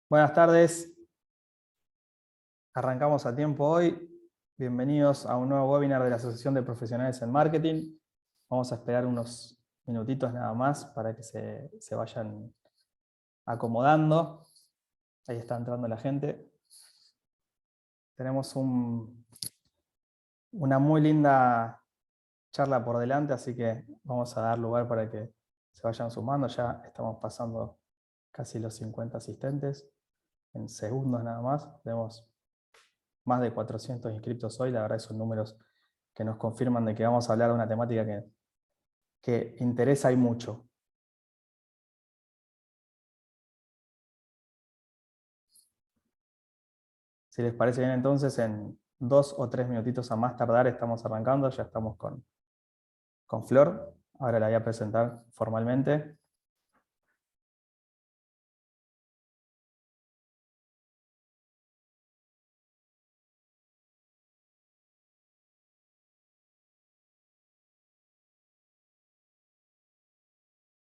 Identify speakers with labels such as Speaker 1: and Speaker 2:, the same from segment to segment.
Speaker 1: Buenas tardes, arrancamos a tiempo hoy. Bienvenidos a un nuevo webinar de la Asociación de Profesionales en Marketing. Vamos a esperar unos minutitos nada más para que se vayan acomodando. Ahí está entrando la gente. Tenemos una muy linda charla por delante, así que vamos a dar lugar para que se vayan sumando. Ya estamos pasando casi los 50 asistentes. En segundos nada más. Tenemos más de 400 inscritos hoy. La verdad son números que nos confirman de que vamos a hablar de una temática que interesa y mucho. Si les parece bien, entonces, en 2 o 3 minutitos a más tardar estamos arrancando. Ya estamos con Flor. Ahora la voy a presentar formalmente.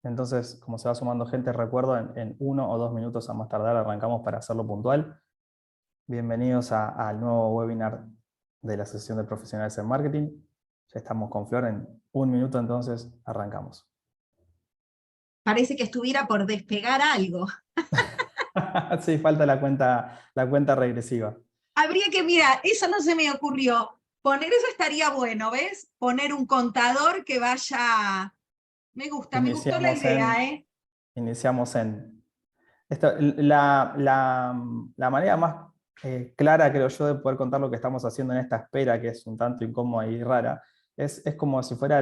Speaker 1: Entonces, como se va sumando gente, recuerdo, en 1 o 2 minutos a más tardar arrancamos para hacerlo puntual. Bienvenidos al nuevo webinar de la Asociación de Profesionales en Marketing. Ya estamos con Flor, en 1 minuto entonces arrancamos.
Speaker 2: Parece que estuviera por despegar algo.
Speaker 1: Sí, falta la cuenta regresiva.
Speaker 2: Habría que, mira, eso no se me ocurrió. Poner eso estaría bueno, ¿ves? Poner un contador que vaya. Me gustó la idea, ¿eh?
Speaker 1: Iniciamos en... La manera más clara, creo yo, de poder contar lo que estamos haciendo en esta espera, que es un tanto incómoda y rara, es como si fuera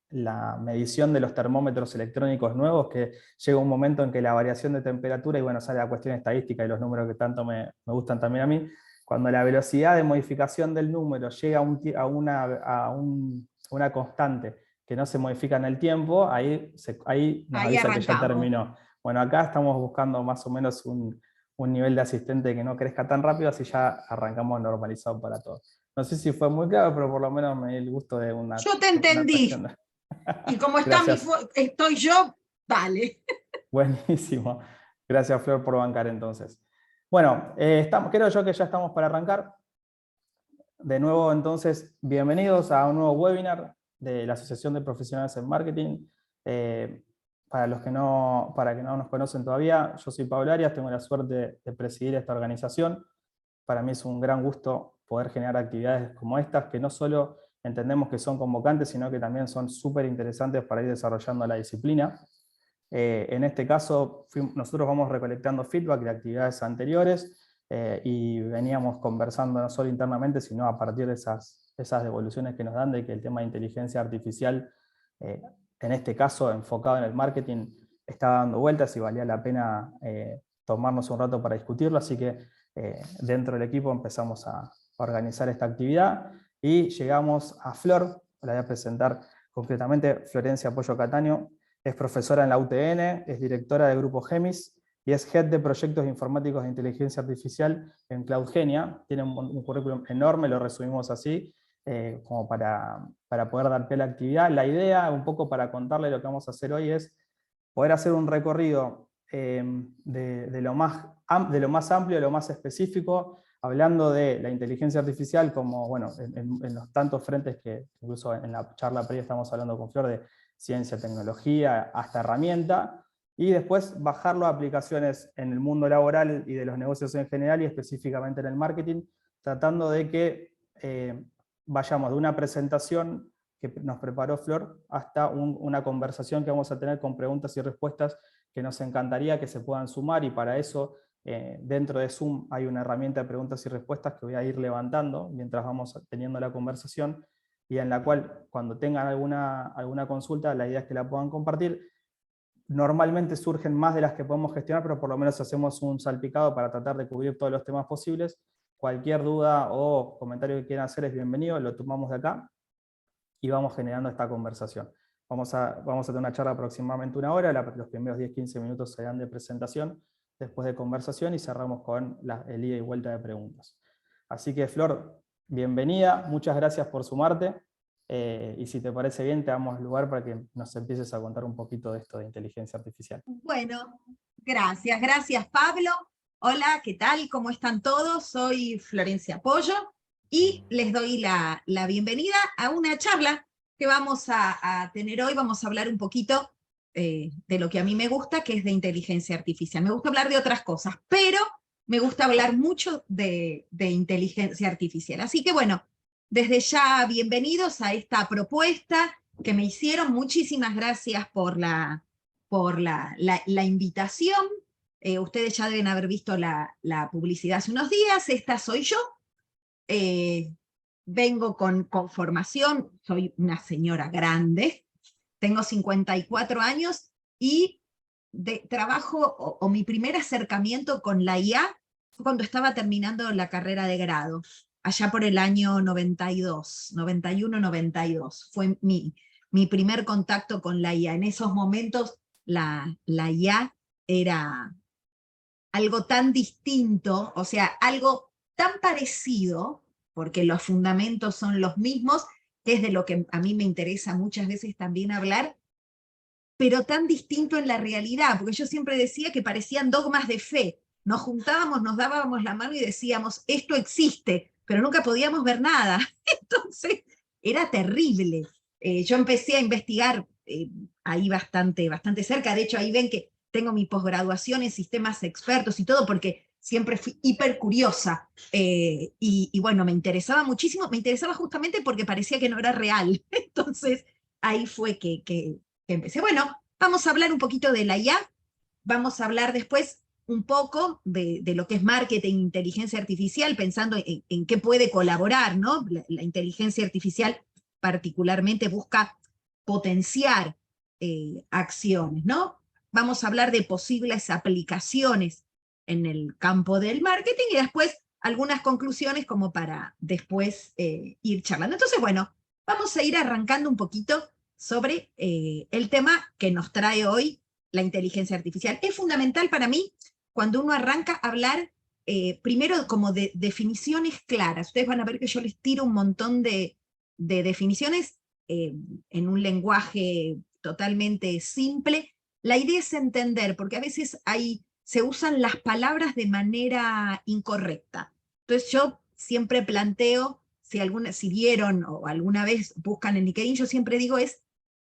Speaker 1: la medición de los termómetros electrónicos nuevos, que llega un momento en que la variación de temperatura, y bueno, sale la cuestión estadística y los números que tanto me gustan también a mí, cuando la velocidad de modificación del número llega a una constante que no se modifica en el tiempo, ahí nos
Speaker 2: Ahí
Speaker 1: avisa que ya
Speaker 2: arrancamos.
Speaker 1: terminó. Bueno, acá estamos buscando más o menos un nivel de asistente que no crezca tan rápido, así ya arrancamos normalizado para todos. No sé si fue muy claro, pero por lo menos me di el gusto de una
Speaker 2: Yo te
Speaker 1: cuestión.
Speaker 2: entendí. Y como
Speaker 1: Gracias.
Speaker 2: estoy yo, dale.
Speaker 1: Buenísimo. Gracias, Flor, por bancar entonces. Bueno, creo yo que ya estamos para arrancar. De nuevo, entonces, bienvenidos a un nuevo webinar de la Asociación de Profesionales en Marketing. Para que no nos conocen todavía, yo soy Pablo Arias, tengo la suerte de presidir esta organización. Para mí es un gran gusto poder generar actividades como estas, que no solo entendemos que son convocantes, sino que también son súper interesantes para ir desarrollando la disciplina. En este caso, nosotros vamos recolectando feedback de actividades anteriores y veníamos conversando no solo internamente, sino a partir de esas devoluciones que nos dan de que el tema de inteligencia artificial, en este caso enfocado en el marketing, está dando vueltas y valía la pena tomarnos un rato para discutirlo. Así que dentro del equipo empezamos a organizar esta actividad y llegamos a Flor. La voy a presentar concretamente. Florencia Pollo Cataño es profesora en la UTN, es directora del Grupo Gemis y es Head de Proyectos Informáticos de Inteligencia Artificial en CloudGenia. Tiene un currículum enorme, lo resumimos así, como para poder dar pie a la actividad. La idea, un poco para contarle lo que vamos a hacer hoy, es poder hacer un recorrido de lo más amplio, de lo más específico, hablando de la inteligencia artificial como, bueno, en los tantos frentes que incluso en la charla previa estamos hablando con Flor de ciencia, tecnología, hasta herramienta, y después bajarlo a aplicaciones en el mundo laboral y de los negocios en general y específicamente en el marketing, tratando de que vayamos de una presentación que nos preparó Flor hasta una conversación que vamos a tener con preguntas y respuestas que nos encantaría que se puedan sumar, y para eso dentro de Zoom hay una herramienta de preguntas y respuestas que voy a ir levantando mientras vamos teniendo la conversación, y en la cual cuando tengan alguna consulta, la idea es que la puedan compartir. Normalmente surgen más de las que podemos gestionar, pero por lo menos hacemos un salpicado para tratar de cubrir todos los temas posibles. Cualquier duda o comentario que quieran hacer es bienvenido, lo tomamos de acá y vamos generando esta conversación. Vamos a tener una charla aproximadamente 1 hora, los primeros 10-15 minutos serán de presentación, después de conversación, y cerramos con el ida y vuelta de preguntas. Así que, Flor, bienvenida, muchas gracias por sumarte, y si te parece bien, te damos lugar para que nos empieces a contar un poquito de esto de inteligencia artificial.
Speaker 2: Bueno, gracias Pablo. Hola, ¿qué tal? ¿Cómo están todos? Soy Florencia Pollo y les doy la bienvenida a una charla que vamos a tener hoy. Vamos a hablar un poquito de lo que a mí me gusta, que es de inteligencia artificial. Me gusta hablar de otras cosas, pero me gusta hablar mucho de inteligencia artificial. Así que bueno, desde ya bienvenidos a esta propuesta que me hicieron. Muchísimas gracias por la invitación. Ustedes ya deben haber visto la publicidad hace unos días. Esta soy yo. Vengo con formación, soy una señora grande, tengo 54 años y trabajo, o mi primer acercamiento con la IA fue cuando estaba terminando la carrera de grado, allá por el año 92, 91, 92. Fue mi primer contacto con la IA. En esos momentos la IA era algo tan distinto, o sea, algo tan parecido, porque los fundamentos son los mismos, que es de lo que a mí me interesa muchas veces también hablar, pero tan distinto en la realidad, porque yo siempre decía que parecían dogmas de fe. Nos juntábamos, nos dábamos la mano y decíamos, esto existe, pero nunca podíamos ver nada. Entonces, era terrible. Yo empecé a investigar ahí bastante cerca. De hecho, ahí ven que tengo mi posgraduación en sistemas expertos y todo, porque siempre fui hiper curiosa. Y bueno, me interesaba muchísimo, me interesaba justamente porque parecía que no era real. Entonces, ahí fue que empecé. Bueno, vamos a hablar un poquito de la IA, vamos a hablar después un poco de lo que es marketing, inteligencia artificial, pensando en qué puede colaborar, ¿no? La inteligencia artificial particularmente busca potenciar acciones, ¿no? Vamos a hablar de posibles aplicaciones en el campo del marketing y después algunas conclusiones como para después ir charlando. Entonces, bueno, vamos a ir arrancando un poquito sobre el tema que nos trae hoy la inteligencia artificial. Es fundamental para mí cuando uno arranca a hablar primero como de definiciones claras. Ustedes van a ver que yo les tiro un montón de definiciones en un lenguaje totalmente simple. La idea es entender, porque a veces se usan las palabras de manera incorrecta. Entonces yo siempre planteo, si vieron o alguna vez buscan en LinkedIn, yo siempre digo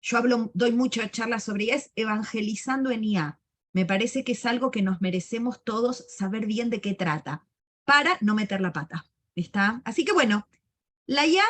Speaker 2: yo doy muchas charlas sobre IA, es evangelizando en IA. Me parece que es algo que nos merecemos todos saber bien de qué trata, para no meter la pata. ¿Está? Así que bueno, la IA,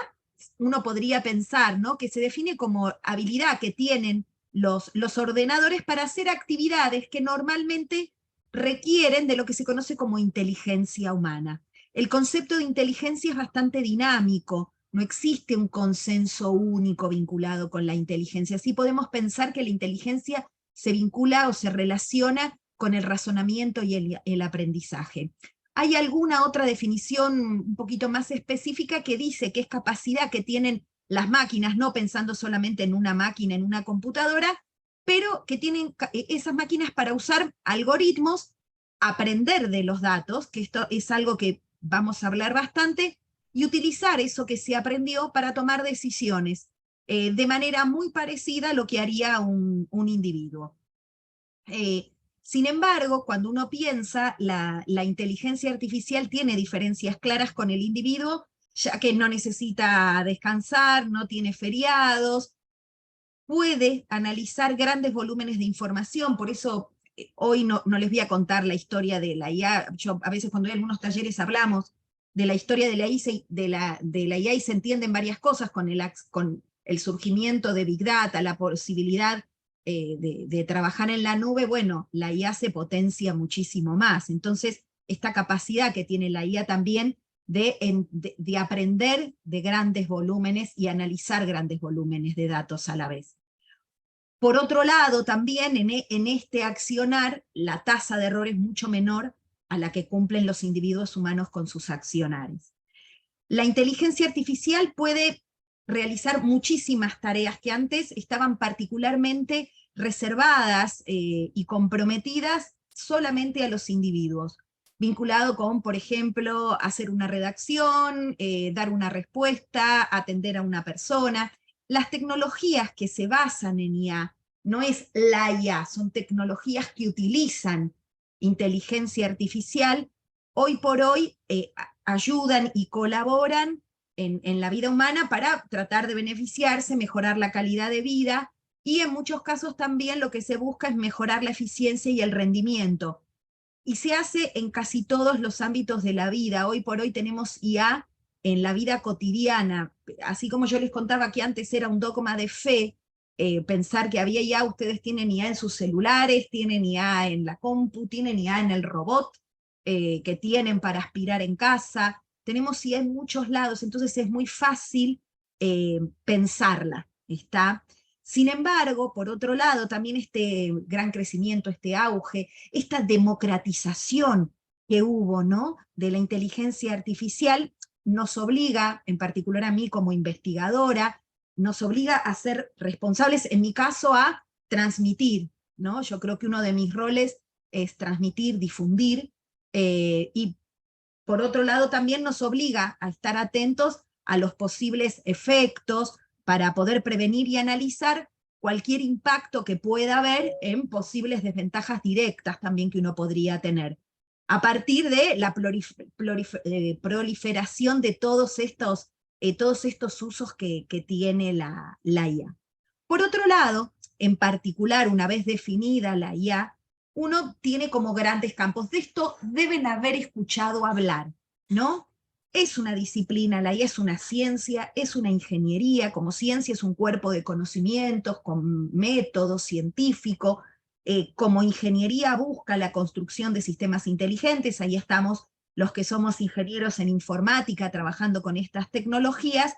Speaker 2: uno podría pensar, ¿no?, que se define como habilidad que tienen los ordenadores para hacer actividades que normalmente requieren de lo que se conoce como inteligencia humana. El concepto de inteligencia es bastante dinámico, no existe un consenso único vinculado con la inteligencia. Sí podemos pensar que la inteligencia se vincula o se relaciona con el razonamiento y el aprendizaje. Hay alguna otra definición un poquito más específica que dice que es capacidad que tienen las máquinas, no pensando solamente en una máquina, en una computadora, pero que tienen esas máquinas para usar algoritmos, aprender de los datos, que esto es algo que vamos a hablar bastante, y utilizar eso que se aprendió para tomar decisiones de manera muy parecida a lo que haría un individuo. Sin embargo, cuando uno piensa, la inteligencia artificial tiene diferencias claras con el individuo, ya que no necesita descansar, no tiene feriados, puede analizar grandes volúmenes de información. Por eso hoy no les voy a contar la historia de la IA. Yo a veces cuando hay algunos talleres hablamos de la historia de la IA y se entienden varias cosas con el surgimiento de Big Data, la posibilidad de trabajar en la nube. Bueno, la IA se potencia muchísimo más. Entonces, esta capacidad que tiene la IA también de aprender de grandes volúmenes y analizar grandes volúmenes de datos a la vez. Por otro lado, también en este accionar, la tasa de error es mucho menor a la que cumplen los individuos humanos con sus accionares. La inteligencia artificial puede realizar muchísimas tareas que antes estaban particularmente reservadas y comprometidas solamente a los individuos, vinculado con, por ejemplo, hacer una redacción, dar una respuesta, atender a una persona. Las tecnologías que se basan en IA, no es la IA, son tecnologías que utilizan inteligencia artificial, hoy por hoy ayudan y colaboran en la vida humana para tratar de beneficiarse, mejorar la calidad de vida, y en muchos casos también lo que se busca es mejorar la eficiencia y el rendimiento. Y se hace en casi todos los ámbitos de la vida. Hoy por hoy tenemos IA en la vida cotidiana. Así como yo les contaba que antes era un dogma de fe, pensar que había IA, ustedes tienen IA en sus celulares, tienen IA en la compu, tienen IA en el robot que tienen para aspirar en casa, tenemos IA en muchos lados, entonces es muy fácil pensarla, ¿está? Sin embargo, por otro lado, también este gran crecimiento, este auge, esta democratización que hubo, ¿no?, de la inteligencia artificial, nos obliga, en particular a mí como investigadora, nos obliga a ser responsables, en mi caso, a transmitir, ¿no? Yo creo que uno de mis roles es transmitir, difundir, y por otro lado también nos obliga a estar atentos a los posibles efectos para poder prevenir y analizar cualquier impacto que pueda haber en posibles desventajas directas también que uno podría tener, a partir de la proliferación de todos estos usos que tiene la IA. Por otro lado, en particular, una vez definida la IA, uno tiene como grandes campos. De esto deben haber escuchado hablar, ¿no? Es una disciplina, la IA es una ciencia, es una ingeniería, como ciencia es un cuerpo de conocimientos con método científico, como ingeniería busca la construcción de sistemas inteligentes, ahí estamos los que somos ingenieros en informática trabajando con estas tecnologías,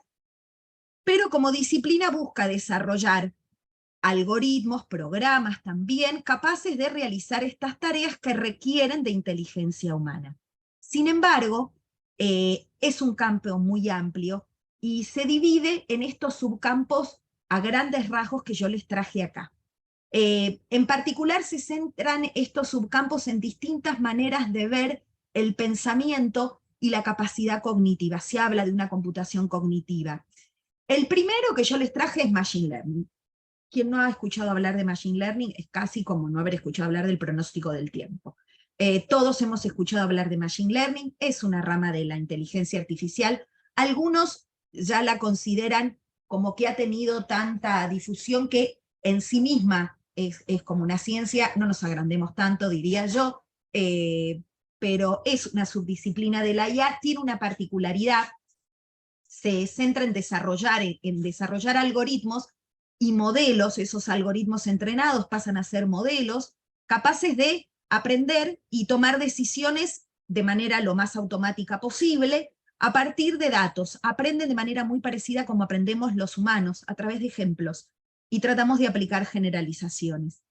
Speaker 2: pero como disciplina busca desarrollar algoritmos, programas también, capaces de realizar estas tareas que requieren de inteligencia humana. Sin embargo, es un campo muy amplio y se divide en estos subcampos a grandes rasgos que yo les traje acá. En particular se centran estos subcampos en distintas maneras de ver el pensamiento y la capacidad cognitiva. Se habla de una computación cognitiva. El primero que yo les traje es Machine Learning. Quien no ha escuchado hablar de Machine Learning es casi como no haber escuchado hablar del pronóstico del tiempo. Todos hemos escuchado hablar de Machine Learning, es una rama de la inteligencia artificial. Algunos ya la consideran como que ha tenido tanta difusión que en sí misma es como una ciencia, no nos agrandemos tanto, diría yo, pero es una subdisciplina de la IA, tiene una particularidad, se centra en desarrollar algoritmos y modelos, esos algoritmos entrenados pasan a ser modelos, capaces de aprender y tomar decisiones de manera lo más automática posible, a partir de datos. Aprenden de manera muy parecida como aprendemos los humanos, a través de ejemplos, y tratamos de aplicar generalizaciones.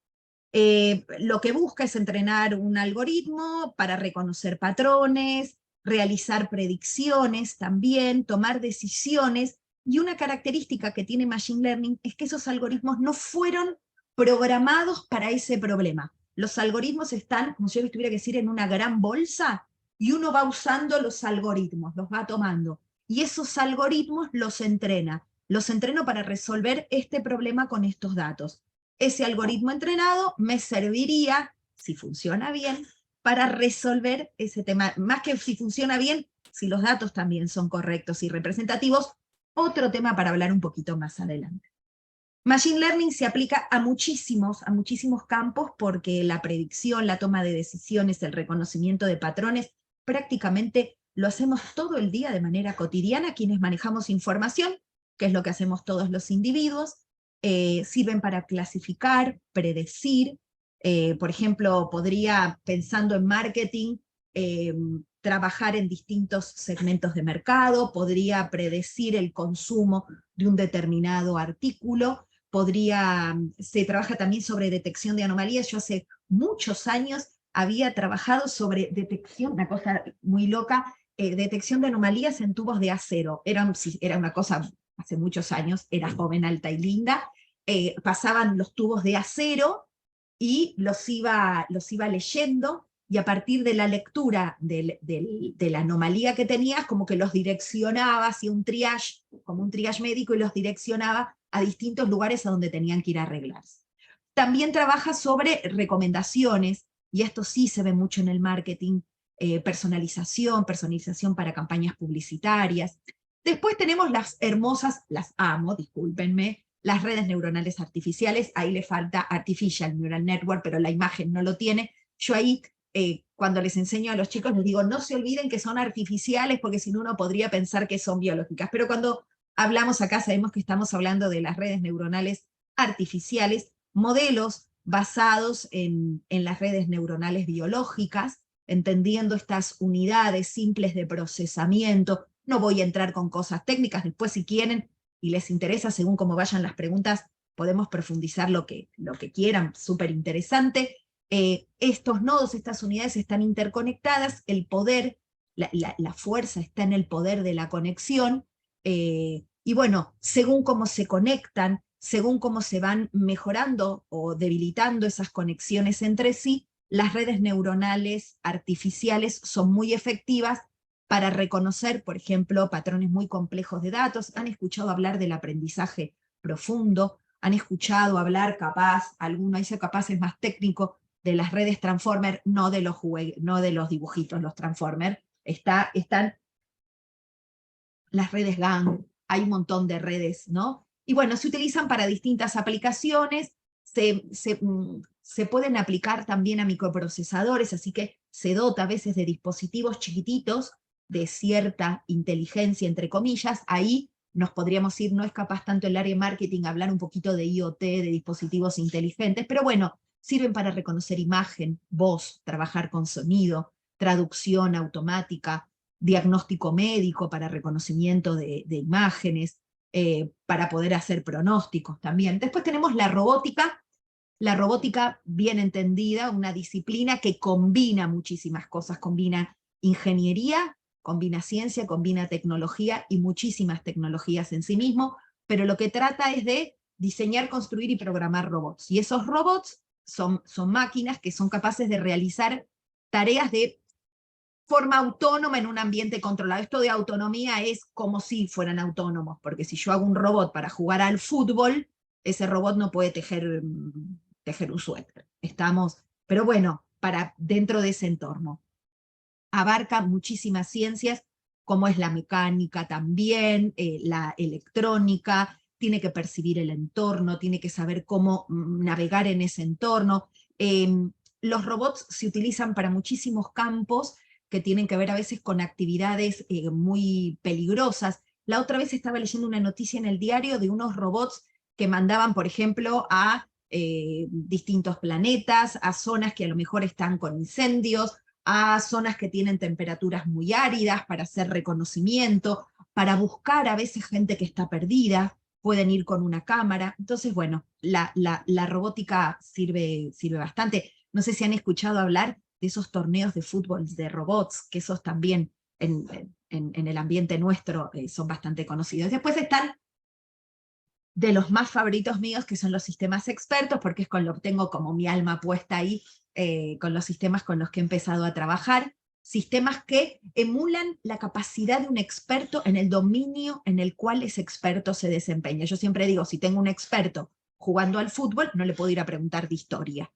Speaker 2: Lo que busca es entrenar un algoritmo para reconocer patrones, realizar predicciones también, tomar decisiones, y una característica que tiene Machine Learning es que esos algoritmos no fueron programados para ese problema. Los algoritmos están, como si yo les tuviera que decir, en una gran bolsa, y uno va usando los algoritmos, los va tomando, y esos algoritmos los entreno para resolver este problema con estos datos. Ese algoritmo entrenado me serviría, si funciona bien, para resolver ese tema. Más que si funciona bien, si los datos también son correctos y representativos, otro tema para hablar un poquito más adelante. Machine Learning se aplica a muchísimos campos porque la predicción, la toma de decisiones, el reconocimiento de patrones, prácticamente lo hacemos todo el día de manera cotidiana quienes manejamos información, que es lo que hacemos todos los individuos. Sirven para clasificar, predecir. Por ejemplo, podría, pensando en marketing, trabajar en distintos segmentos de mercado, podría predecir el consumo de un determinado artículo, se trabaja también sobre detección de anomalías. Yo hace muchos años había trabajado sobre detección, una cosa muy loca, detección de anomalías en tubos de acero. Era una cosa, hace muchos años, era joven, alta y linda, pasaban los tubos de acero y los iba leyendo, y a partir de la lectura de la anomalía que tenías, como que los direccionaba hacia un triage, como un triage médico, y los direccionaba a distintos lugares a donde tenían que ir a arreglarse. También trabaja sobre recomendaciones, y esto sí se ve mucho en el marketing, personalización para campañas publicitarias. Después tenemos las hermosas, las amo, discúlpenme, las redes neuronales artificiales. Ahí le falta Artificial Neural Network, pero la imagen no lo tiene. Yo ahí, cuando les enseño a los chicos, les digo, no se olviden que son artificiales, porque si no uno podría pensar que son biológicas. Pero cuando hablamos acá, sabemos que estamos hablando de las redes neuronales artificiales, modelos basados en las redes neuronales biológicas, entendiendo estas unidades simples de procesamiento. No voy a entrar con cosas técnicas, después si quieren y les interesa, según cómo vayan las preguntas, podemos profundizar lo que quieran, súper interesante. Estos nodos, estas unidades están interconectadas, el poder, la fuerza está en el poder de la conexión, y bueno, según cómo se conectan, según cómo se van mejorando o debilitando esas conexiones entre sí, las redes neuronales artificiales son muy efectivas para reconocer, por ejemplo, patrones muy complejos de datos. Han escuchado hablar del aprendizaje profundo, han escuchado hablar capaz, alguno dice capaz es más técnico, de las redes Transformer, no de los dibujitos, los Transformer. Están las redes GAN, hay un montón de redes, ¿no? Y bueno, se utilizan para distintas aplicaciones, se pueden aplicar también a microprocesadores, así que se dota a veces de dispositivos chiquititos de cierta inteligencia, entre comillas. Ahí nos podríamos ir, no es capaz tanto el área de marketing hablar un poquito de IoT, de dispositivos inteligentes, pero bueno, sirven para reconocer imagen, voz, trabajar con sonido, traducción automática, diagnóstico médico para reconocimiento de imágenes, para poder hacer pronósticos también. Después tenemos la robótica bien entendida, una disciplina que combina muchísimas cosas, combina ingeniería, combina ciencia, combina tecnología y muchísimas tecnologías en sí mismo, pero lo que trata es de diseñar, construir y programar robots. Y esos robots son máquinas que son capaces de realizar tareas de forma autónoma en un ambiente controlado. Esto de autonomía es como si fueran autónomos, porque si yo hago un robot para jugar al fútbol, ese robot no puede tejer un suéter. Pero bueno, dentro de ese entorno. Abarca muchísimas ciencias, como es la mecánica también, la electrónica, tiene que percibir el entorno, tiene que saber cómo navegar en ese entorno. Los robots se utilizan para muchísimos campos que tienen que ver a veces con actividades muy peligrosas. La otra vez estaba leyendo una noticia en el diario de unos robots que mandaban, por ejemplo, a distintos planetas, a zonas que a lo mejor están con incendios, a zonas que tienen temperaturas muy áridas para hacer reconocimiento, para buscar a veces gente que está perdida, pueden ir con una cámara. Entonces, bueno, la robótica sirve bastante. No sé si han escuchado hablar de esos torneos de fútbol de robots, que esos también en el ambiente nuestro son bastante conocidos. Después están de los más favoritos míos, que son los sistemas expertos, porque es con lo que tengo como mi alma puesta ahí, con los sistemas con los que he empezado a trabajar, sistemas que emulan la capacidad de un experto en el dominio en el cual ese experto se desempeña. Yo siempre digo, si tengo un experto jugando al fútbol, no le puedo ir a preguntar de historia.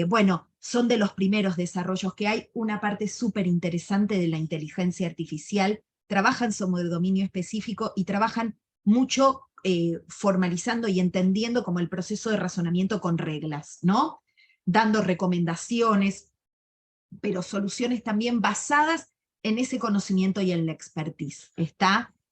Speaker 2: Bueno, son de los primeros desarrollos que hay, una parte súper interesante de la inteligencia artificial, trabajan sobre dominio específico y trabajan mucho formalizando y entendiendo como el proceso de razonamiento con reglas, ¿no? Dando recomendaciones, pero soluciones también basadas en ese conocimiento y en la expertise.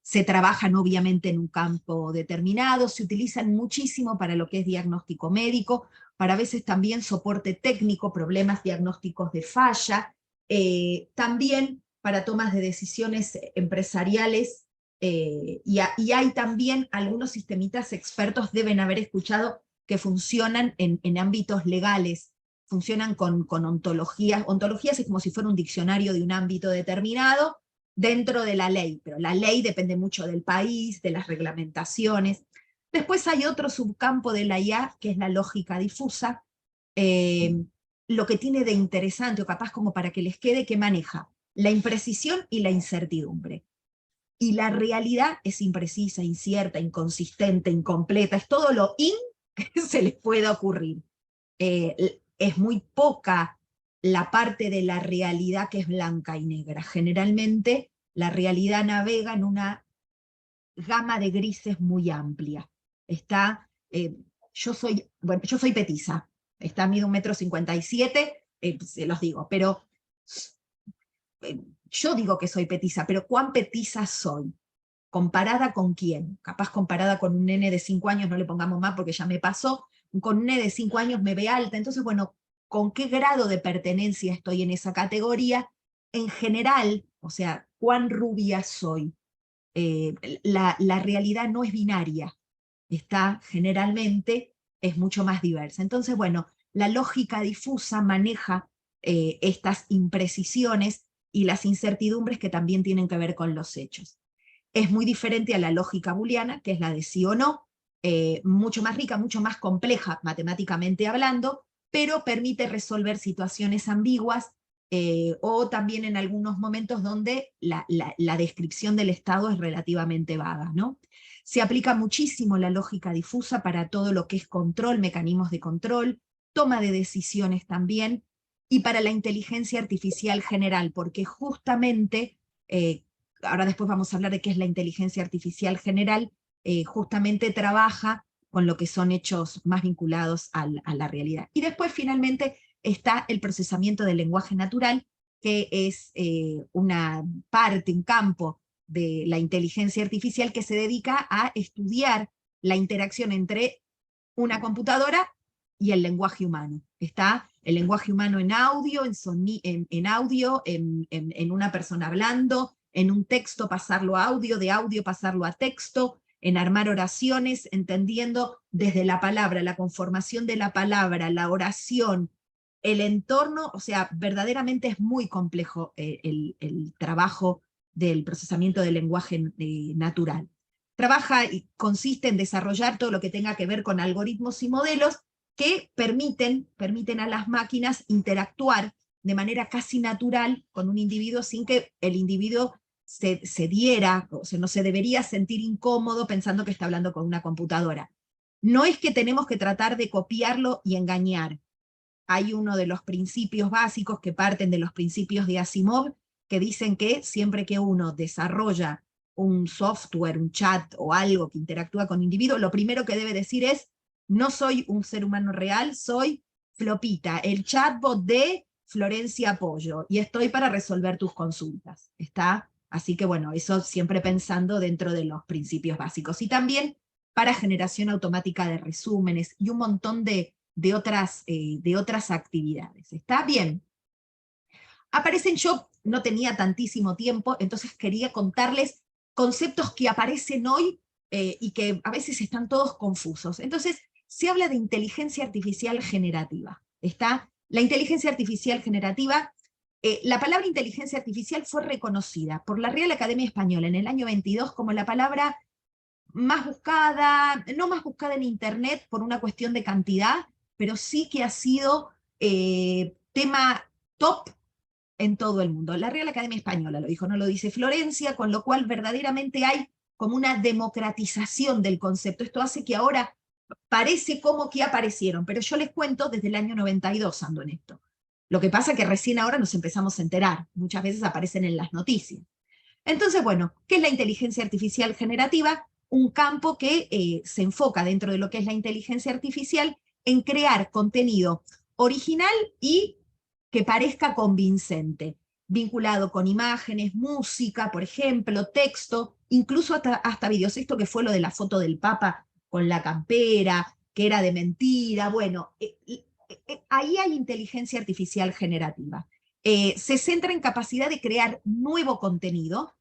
Speaker 2: Se trabajan obviamente en un campo determinado, se utilizan muchísimo para lo que es diagnóstico médico, para a veces también soporte técnico, problemas diagnósticos de falla, también para tomas de decisiones empresariales, y hay también algunos sistemitas expertos, deben haber escuchado, que funcionan en ámbitos legales, funcionan con ontologías. Ontologías es como si fuera un diccionario de un ámbito determinado dentro de la ley, pero la ley depende mucho del país, de las reglamentaciones. Después hay otro subcampo de la IA, que es la lógica difusa, lo que tiene de interesante, o capaz como para que les quede, que maneja la imprecisión y la incertidumbre. Y la realidad es imprecisa, incierta, inconsistente, incompleta, es todo lo que se les pueda ocurrir. es muy poca la parte de la realidad que es blanca y negra. Generalmente la realidad navega en una gama de grises muy amplia. Está, yo soy petiza, mido 1,57 m, se los digo, pero yo digo que soy petiza, pero ¿cuán petiza soy? ¿Comparada con quién? Capaz comparada con un nene de 5 años, no le pongamos más porque ya me pasó, con un nene de 5 años me ve alta, entonces bueno, ¿con qué grado de pertenencia estoy en esa categoría? En general, o sea, ¿cuán rubia soy? La realidad no es binaria, generalmente es mucho más diversa. Entonces, bueno, la lógica difusa maneja estas imprecisiones y las incertidumbres que también tienen que ver con los hechos. Es muy diferente a la lógica booleana, que es la de sí o no, mucho más rica, mucho más compleja matemáticamente hablando, pero permite resolver situaciones ambiguas o también en algunos momentos donde la descripción del estado es relativamente vaga, ¿no? Se aplica muchísimo la lógica difusa para todo lo que es control, mecanismos de control, toma de decisiones también, y para la inteligencia artificial general, porque justamente, ahora después vamos a hablar de qué es la inteligencia artificial general, justamente trabaja con lo que son hechos más vinculados a la realidad. Y después finalmente está el procesamiento del lenguaje natural, que es una parte, un campo de la inteligencia artificial que se dedica a estudiar la interacción entre una computadora y el lenguaje humano. Está el lenguaje humano en audio, en audio, en una persona hablando, en un texto pasarlo a audio, de audio pasarlo a texto, en armar oraciones, entendiendo desde la palabra, la conformación de la palabra, la oración, el entorno, o sea, verdaderamente es muy complejo el trabajo del procesamiento del lenguaje natural. Trabaja y consiste en desarrollar todo lo que tenga que ver con algoritmos y modelos que permiten a las máquinas interactuar de manera casi natural con un individuo sin que el individuo se diera, o sea, no se debería sentir incómodo pensando que está hablando con una computadora. No es que tenemos que tratar de copiarlo y engañar. Hay uno de los principios básicos que parten de los principios de Asimov, que dicen que siempre que uno desarrolla un software, un chat o algo que interactúa con individuos, lo primero que debe decir es, no soy un ser humano real, soy Flopita, el chatbot de Florencia Pollo, y estoy para resolver tus consultas. ¿Está? Así que bueno, eso siempre pensando dentro de los principios básicos. Y también para generación automática de resúmenes y un montón de otras actividades. ¿Está bien? Aparecen, yo no tenía tantísimo tiempo, entonces quería contarles conceptos que aparecen hoy y que a veces están todos confusos. Entonces, se habla de inteligencia artificial generativa. ¿Está? La inteligencia artificial generativa, la palabra inteligencia artificial fue reconocida por la Real Academia Española en el año 22 como la palabra más buscada, no más buscada en Internet por una cuestión de cantidad, pero sí que ha sido tema top en todo el mundo. La Real Academia Española lo dijo, no lo dice Florencia, con lo cual verdaderamente hay como una democratización del concepto. Esto hace que ahora parece como que aparecieron, pero yo les cuento desde el año 92 ando en esto. Lo que pasa es que recién ahora nos empezamos a enterar, muchas veces aparecen en las noticias. Entonces, bueno, ¿qué es la inteligencia artificial generativa? Un campo que se enfoca dentro de lo que es la inteligencia artificial en crear contenido original y que parezca convincente, vinculado con imágenes, música, por ejemplo, texto, incluso hasta videos. Esto que fue lo de la foto del Papa con la campera, que era de mentira. Bueno, ahí hay inteligencia artificial generativa. Se centra en capacidad de crear nuevo contenido,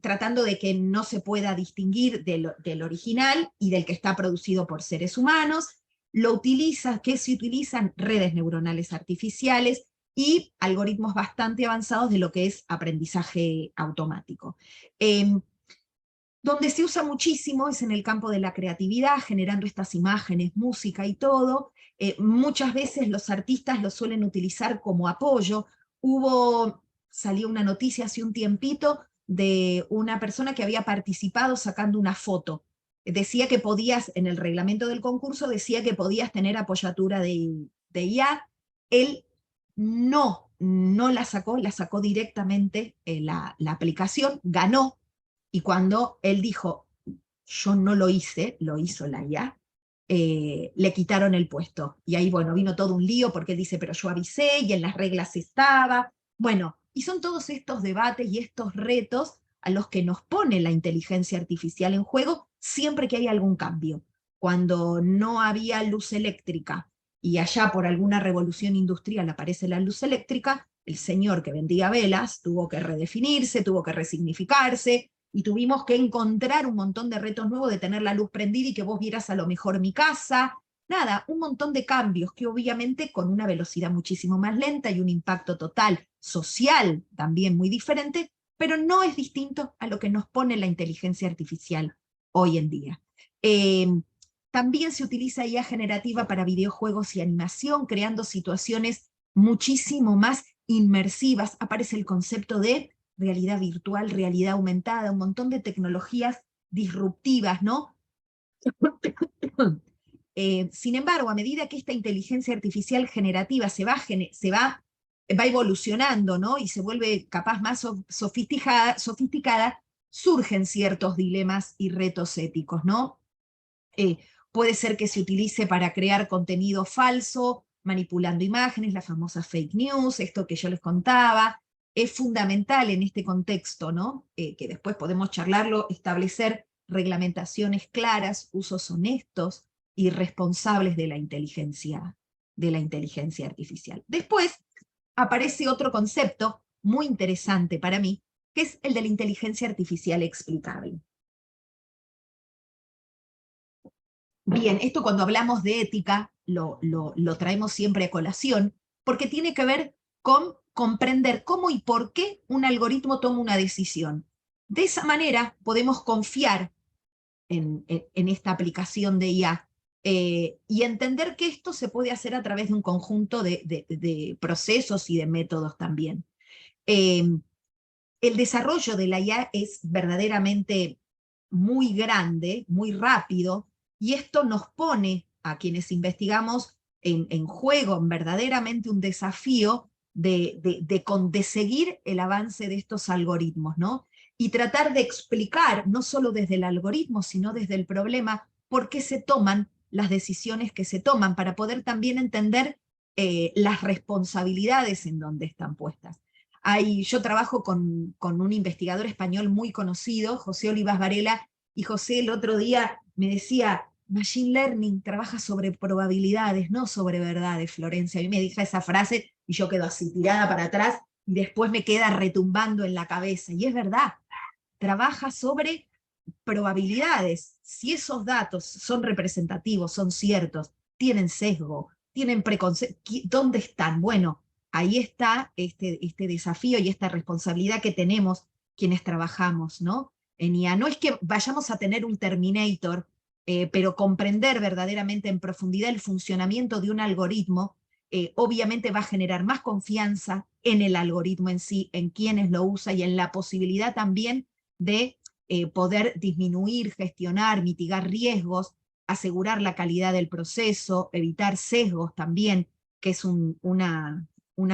Speaker 2: tratando de que no se pueda distinguir del original y del que está producido por seres humanos. Que se utilizan redes neuronales artificiales y algoritmos bastante avanzados de lo que es aprendizaje automático. Donde se usa muchísimo es en el campo de la creatividad, generando estas imágenes, música y todo. Muchas veces los artistas lo suelen utilizar como apoyo. Salió una noticia hace un tiempito de una persona que había participado sacando una foto. Decía que podías, en el reglamento del concurso, decía que podías tener apoyatura de IA, él no la sacó directamente la aplicación, ganó, y cuando él dijo, yo no lo hice, lo hizo la IA, le quitaron el puesto. Y ahí, bueno, vino todo un lío porque él dice, pero yo avisé y en las reglas estaba. Bueno, y son todos estos debates y estos retos a los que nos pone la inteligencia artificial en juego siempre que hay algún cambio. Cuando no había luz eléctrica y allá por alguna revolución industrial aparece la luz eléctrica, el señor que vendía velas tuvo que redefinirse, tuvo que resignificarse, y tuvimos que encontrar un montón de retos nuevos de tener la luz prendida y que vos vieras a lo mejor mi casa. Nada, un montón de cambios que obviamente con una velocidad muchísimo más lenta y un impacto total social también muy diferente, pero no es distinto a lo que nos pone la inteligencia artificial hoy en día. También se utiliza IA generativa para videojuegos y animación, creando situaciones muchísimo más inmersivas. Aparece el concepto de realidad virtual, realidad aumentada, un montón de tecnologías disruptivas, ¿no? Sin embargo, a medida que esta inteligencia artificial generativa se va evolucionando, ¿no? Y se vuelve capaz más sofisticada, surgen ciertos dilemas y retos éticos, ¿no? Puede ser que se utilice para crear contenido falso, manipulando imágenes, las famosas fake news, esto que yo les contaba. Es fundamental en este contexto, ¿no? Que después podemos charlarlo, establecer reglamentaciones claras, usos honestos y responsables de la inteligencia artificial. Después aparece otro concepto muy interesante para mí, que es el de la inteligencia artificial explicable. Bien, esto cuando hablamos de ética lo traemos siempre a colación, porque tiene que ver con comprender cómo y por qué un algoritmo toma una decisión. De esa manera podemos confiar en esta aplicación de IA y entender que esto se puede hacer a través de un conjunto de procesos y de métodos también. El desarrollo de la IA es verdaderamente muy grande, muy rápido, y esto nos pone a quienes investigamos en juego, en verdaderamente un desafío de seguir el avance de estos algoritmos, ¿no? Y tratar de explicar, no solo desde el algoritmo, sino desde el problema, por qué se toman las decisiones que se toman, para poder también entender las responsabilidades en donde están puestas. Yo trabajo con un investigador español muy conocido, José Olivas Varela, y José el otro día me decía, Machine Learning trabaja sobre probabilidades, no sobre verdades, Florencia. A mí me dijo esa frase y yo quedo así tirada para atrás y después me queda retumbando en la cabeza. Y es verdad, trabaja sobre probabilidades. Si esos datos son representativos, son ciertos, tienen sesgo, tienen preconceptos, ¿dónde están? Bueno, ahí está este desafío y esta responsabilidad que tenemos quienes trabajamos, ¿no? En IA. No es que vayamos a tener un Terminator, pero comprender verdaderamente en profundidad el funcionamiento de un algoritmo, obviamente va a generar más confianza en el algoritmo en sí, en quienes lo usa y en la posibilidad también de poder disminuir, gestionar, mitigar riesgos, asegurar la calidad del proceso, evitar sesgos también, que es una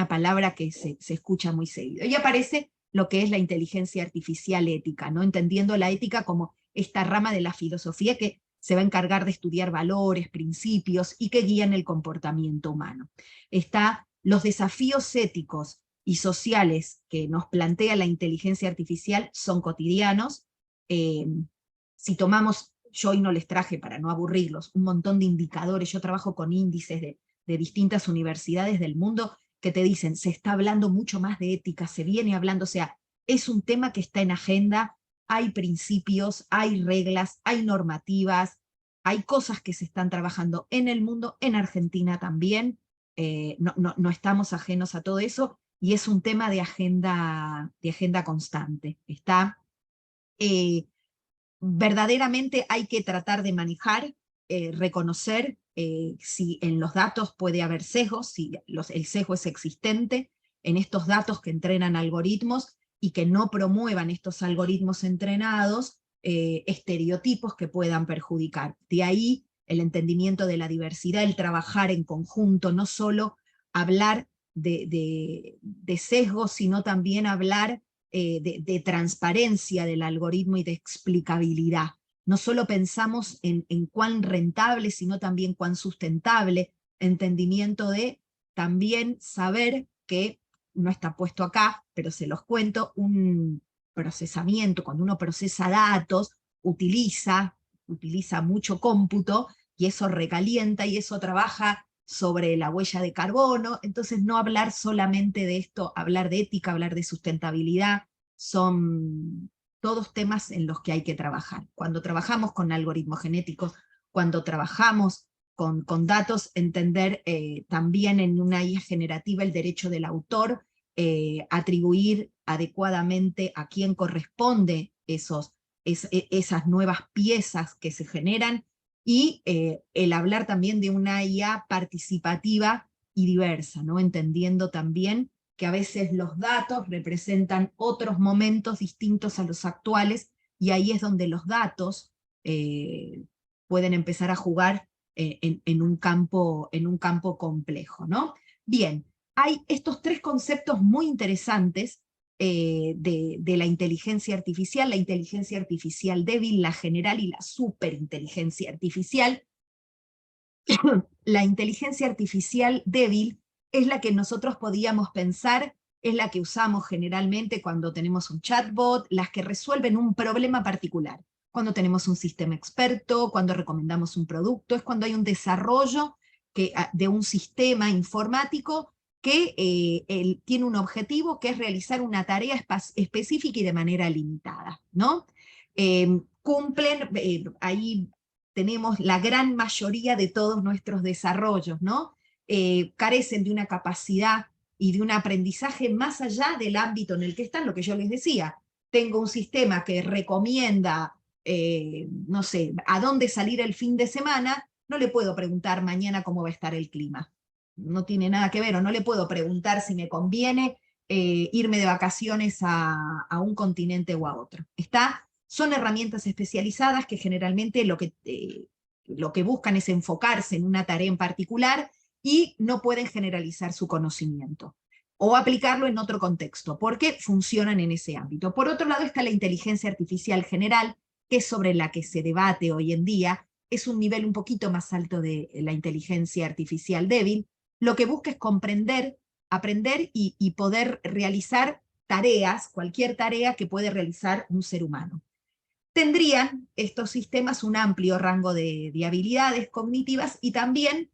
Speaker 2: palabra que se escucha muy seguido. Y aparece lo que es la inteligencia artificial ética, ¿no? Entendiendo la ética como esta rama de la filosofía que se va a encargar de estudiar valores, principios y que guían el comportamiento humano. Está los desafíos éticos y sociales que nos plantea la inteligencia artificial son cotidianos. Si tomamos, yo hoy no les traje para no aburrirlos, un montón de indicadores, yo trabajo con índices de distintas universidades del mundo que te dicen, se está hablando mucho más de ética, se viene hablando, o sea, es un tema que está en agenda, hay principios, hay reglas, hay normativas, hay cosas que se están trabajando en el mundo, en Argentina también, no estamos ajenos a todo eso, y es un tema de agenda constante. Verdaderamente hay que tratar de manejar, reconocer si en los datos puede haber sesgos, si el sesgo es existente en estos datos que entrenan algoritmos y que no promuevan estos algoritmos entrenados estereotipos que puedan perjudicar. De ahí el entendimiento de la diversidad, el trabajar en conjunto, no solo hablar de sesgos, sino también hablar de transparencia del algoritmo y de explicabilidad. No solo pensamos en cuán rentable, sino también cuán sustentable, entendimiento de también saber que, no está puesto acá, pero se los cuento, un procesamiento, cuando uno procesa datos, utiliza mucho cómputo, y eso recalienta, y eso trabaja sobre la huella de carbono. Entonces no hablar solamente de esto, hablar de ética, hablar de sustentabilidad, son todos temas en los que hay que trabajar. Cuando trabajamos con algoritmos genéticos, cuando trabajamos con datos, entender también en una IA generativa el derecho del autor, atribuir adecuadamente a quién corresponde esas nuevas piezas que se generan, y el hablar también de una IA participativa y diversa, ¿no? Entendiendo también que a veces los datos representan otros momentos distintos a los actuales, y ahí es donde los datos pueden empezar a jugar en un campo complejo, ¿no? Bien, hay estos tres conceptos muy interesantes de la inteligencia artificial débil, la general y la superinteligencia artificial. La inteligencia artificial débil es la que nosotros podíamos pensar, es la que usamos generalmente cuando tenemos un chatbot, las que resuelven un problema particular. Cuando tenemos un sistema experto, cuando recomendamos un producto, es cuando hay un desarrollo de un sistema informático que tiene un objetivo, que es realizar una tarea específica y de manera limitada, ¿no? Cumplen, ahí tenemos la gran mayoría de todos nuestros desarrollos, ¿no? Carecen de una capacidad y de un aprendizaje más allá del ámbito en el que están, lo que yo les decía. Tengo un sistema que recomienda, no sé, a dónde salir el fin de semana, no le puedo preguntar mañana cómo va a estar el clima. No tiene nada que ver, o no le puedo preguntar si me conviene irme de vacaciones a un continente o a otro. Son herramientas especializadas que generalmente lo que buscan es enfocarse en una tarea en particular, y no pueden generalizar su conocimiento o aplicarlo en otro contexto, porque funcionan en ese ámbito. Por otro lado está la inteligencia artificial general, que es sobre la que se debate hoy en día. Es un nivel un poquito más alto de la inteligencia artificial débil. Lo que busca es comprender, aprender y poder realizar tareas, cualquier tarea que puede realizar un ser humano. Tendrían estos sistemas un amplio rango de habilidades cognitivas, y también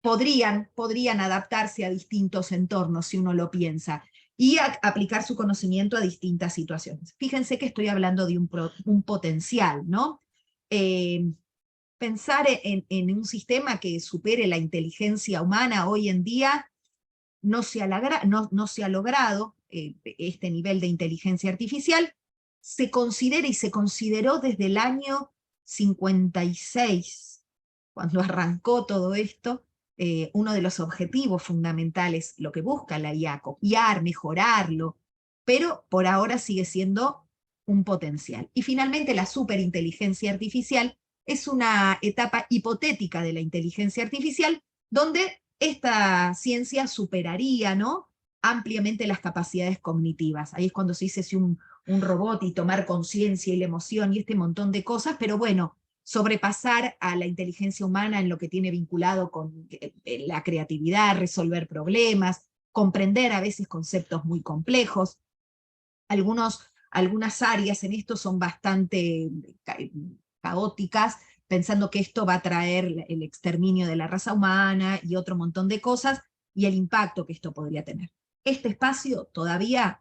Speaker 2: podrían adaptarse a distintos entornos, si uno lo piensa, y aplicar su conocimiento a distintas situaciones. Fíjense que estoy hablando de un potencial, ¿no? Pensar en un sistema que supere la inteligencia humana hoy en día no se ha logrado este nivel de inteligencia artificial. Se considera y se consideró desde el año 56, cuando arrancó todo esto, uno de los objetivos fundamentales, lo que busca la IA, copiar, mejorarlo, pero por ahora sigue siendo un potencial. Y finalmente la superinteligencia artificial es una etapa hipotética de la inteligencia artificial, donde esta ciencia superaría, ¿no?, ampliamente las capacidades cognitivas. Ahí es cuando se dice si un robot y tomar conciencia y la emoción y este montón de cosas, pero bueno, sobrepasar a la inteligencia humana en lo que tiene vinculado con la creatividad, resolver problemas, comprender a veces conceptos muy complejos. Algunas áreas en esto son bastante caóticas, pensando que esto va a traer el exterminio de la raza humana y otro montón de cosas, y el impacto que esto podría tener. Este espacio todavía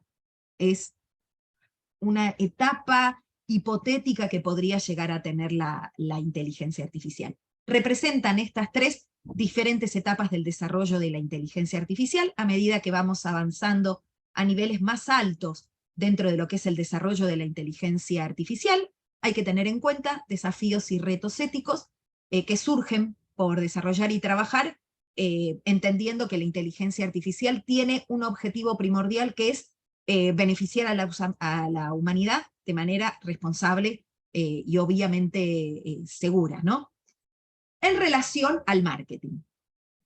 Speaker 2: es una etapa hipotética que podría llegar a tener la inteligencia artificial. Representan estas tres diferentes etapas del desarrollo de la inteligencia artificial a medida que vamos avanzando a niveles más altos dentro de lo que es el desarrollo de la inteligencia artificial. Hay que tener en cuenta desafíos y retos éticos que surgen por desarrollar y trabajar, entendiendo que la inteligencia artificial tiene un objetivo primordial, que es beneficiar a la humanidad de manera responsable y obviamente segura, ¿no? En relación al marketing.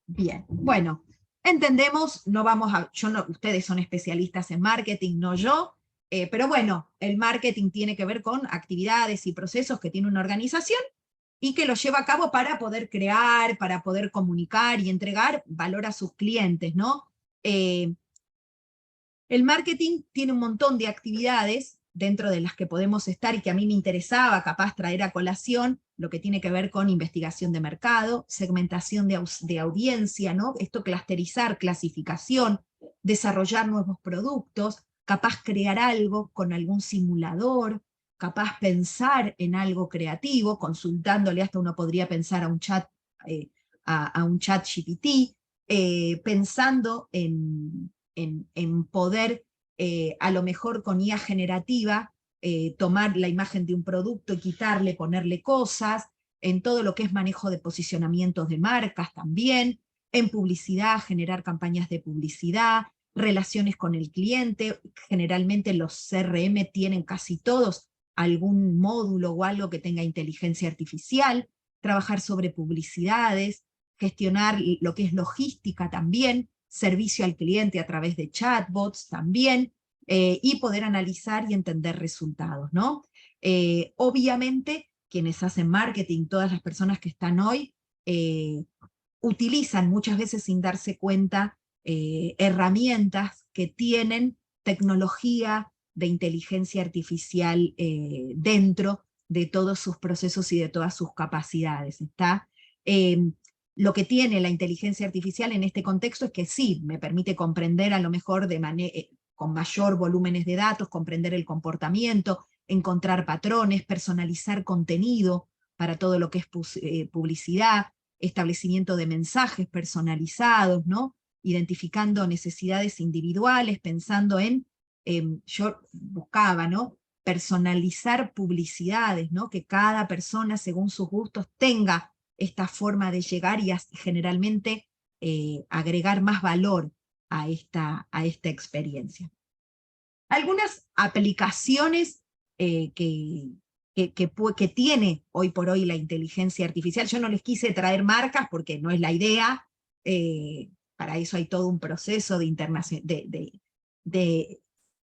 Speaker 2: Bien, bueno, Entendemos, no vamos a, yo no, ustedes son especialistas en marketing, no yo, pero bueno, el marketing tiene que ver con actividades y procesos que tiene una organización y que lo lleva a cabo para poder crear, para poder comunicar y entregar valor a sus clientes, ¿no? El marketing tiene un montón de actividades dentro de las que podemos estar y que a mí me interesaba capaz traer a colación, lo que tiene que ver con investigación de mercado, segmentación de audiencia, ¿no? Esto clusterizar, clasificación, desarrollar nuevos productos, capaz crear algo con algún simulador, capaz pensar en algo creativo, consultándole, hasta uno podría pensar a un chat, a un chat GPT, pensando en poder, a lo mejor con IA generativa, tomar la imagen de un producto y quitarle, ponerle cosas, en todo lo que es manejo de posicionamientos de marcas también, en publicidad, generar campañas de publicidad, relaciones con el cliente. Generalmente los CRM tienen casi todos algún módulo o algo que tenga inteligencia artificial, trabajar sobre publicidades, gestionar lo que es logística también, servicio al cliente a través de chatbots también, y poder analizar y entender resultados, ¿no? Obviamente, quienes hacen marketing, todas las personas que están hoy, utilizan muchas veces sin darse cuenta herramientas que tienen tecnología de inteligencia artificial dentro de todos sus procesos y de todas sus capacidades. ¿Está? Lo que tiene la inteligencia artificial en este contexto es que sí, me permite comprender a lo mejor con mayor volúmenes de datos, comprender el comportamiento, encontrar patrones, personalizar contenido para todo lo que es publicidad, establecimiento de mensajes personalizados, ¿no? Identificando necesidades individuales, pensando yo buscaba, ¿no? Personalizar publicidades, ¿no? Que cada persona, según sus gustos, tenga esta forma de llegar y generalmente agregar más valor a esta experiencia. Algunas aplicaciones que tiene hoy por hoy la inteligencia artificial, yo no les quise traer marcas porque no es la idea, para eso hay todo un proceso de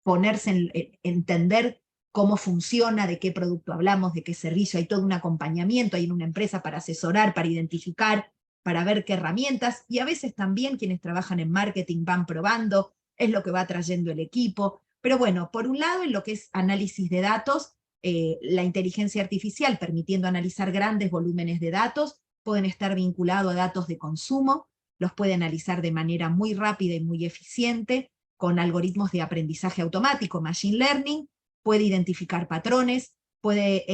Speaker 2: ponerse entender cómo funciona, de qué producto hablamos, de qué servicio, hay todo un acompañamiento, hay una empresa para asesorar, para identificar, para ver qué herramientas, y a veces también quienes trabajan en marketing van probando, es lo que va trayendo el equipo. Pero bueno, por un lado, en lo que es análisis de datos, la inteligencia artificial permitiendo analizar grandes volúmenes de datos, pueden estar vinculados a datos de consumo, los puede analizar de manera muy rápida y muy eficiente, con algoritmos de aprendizaje automático, machine learning, puede identificar patrones, puede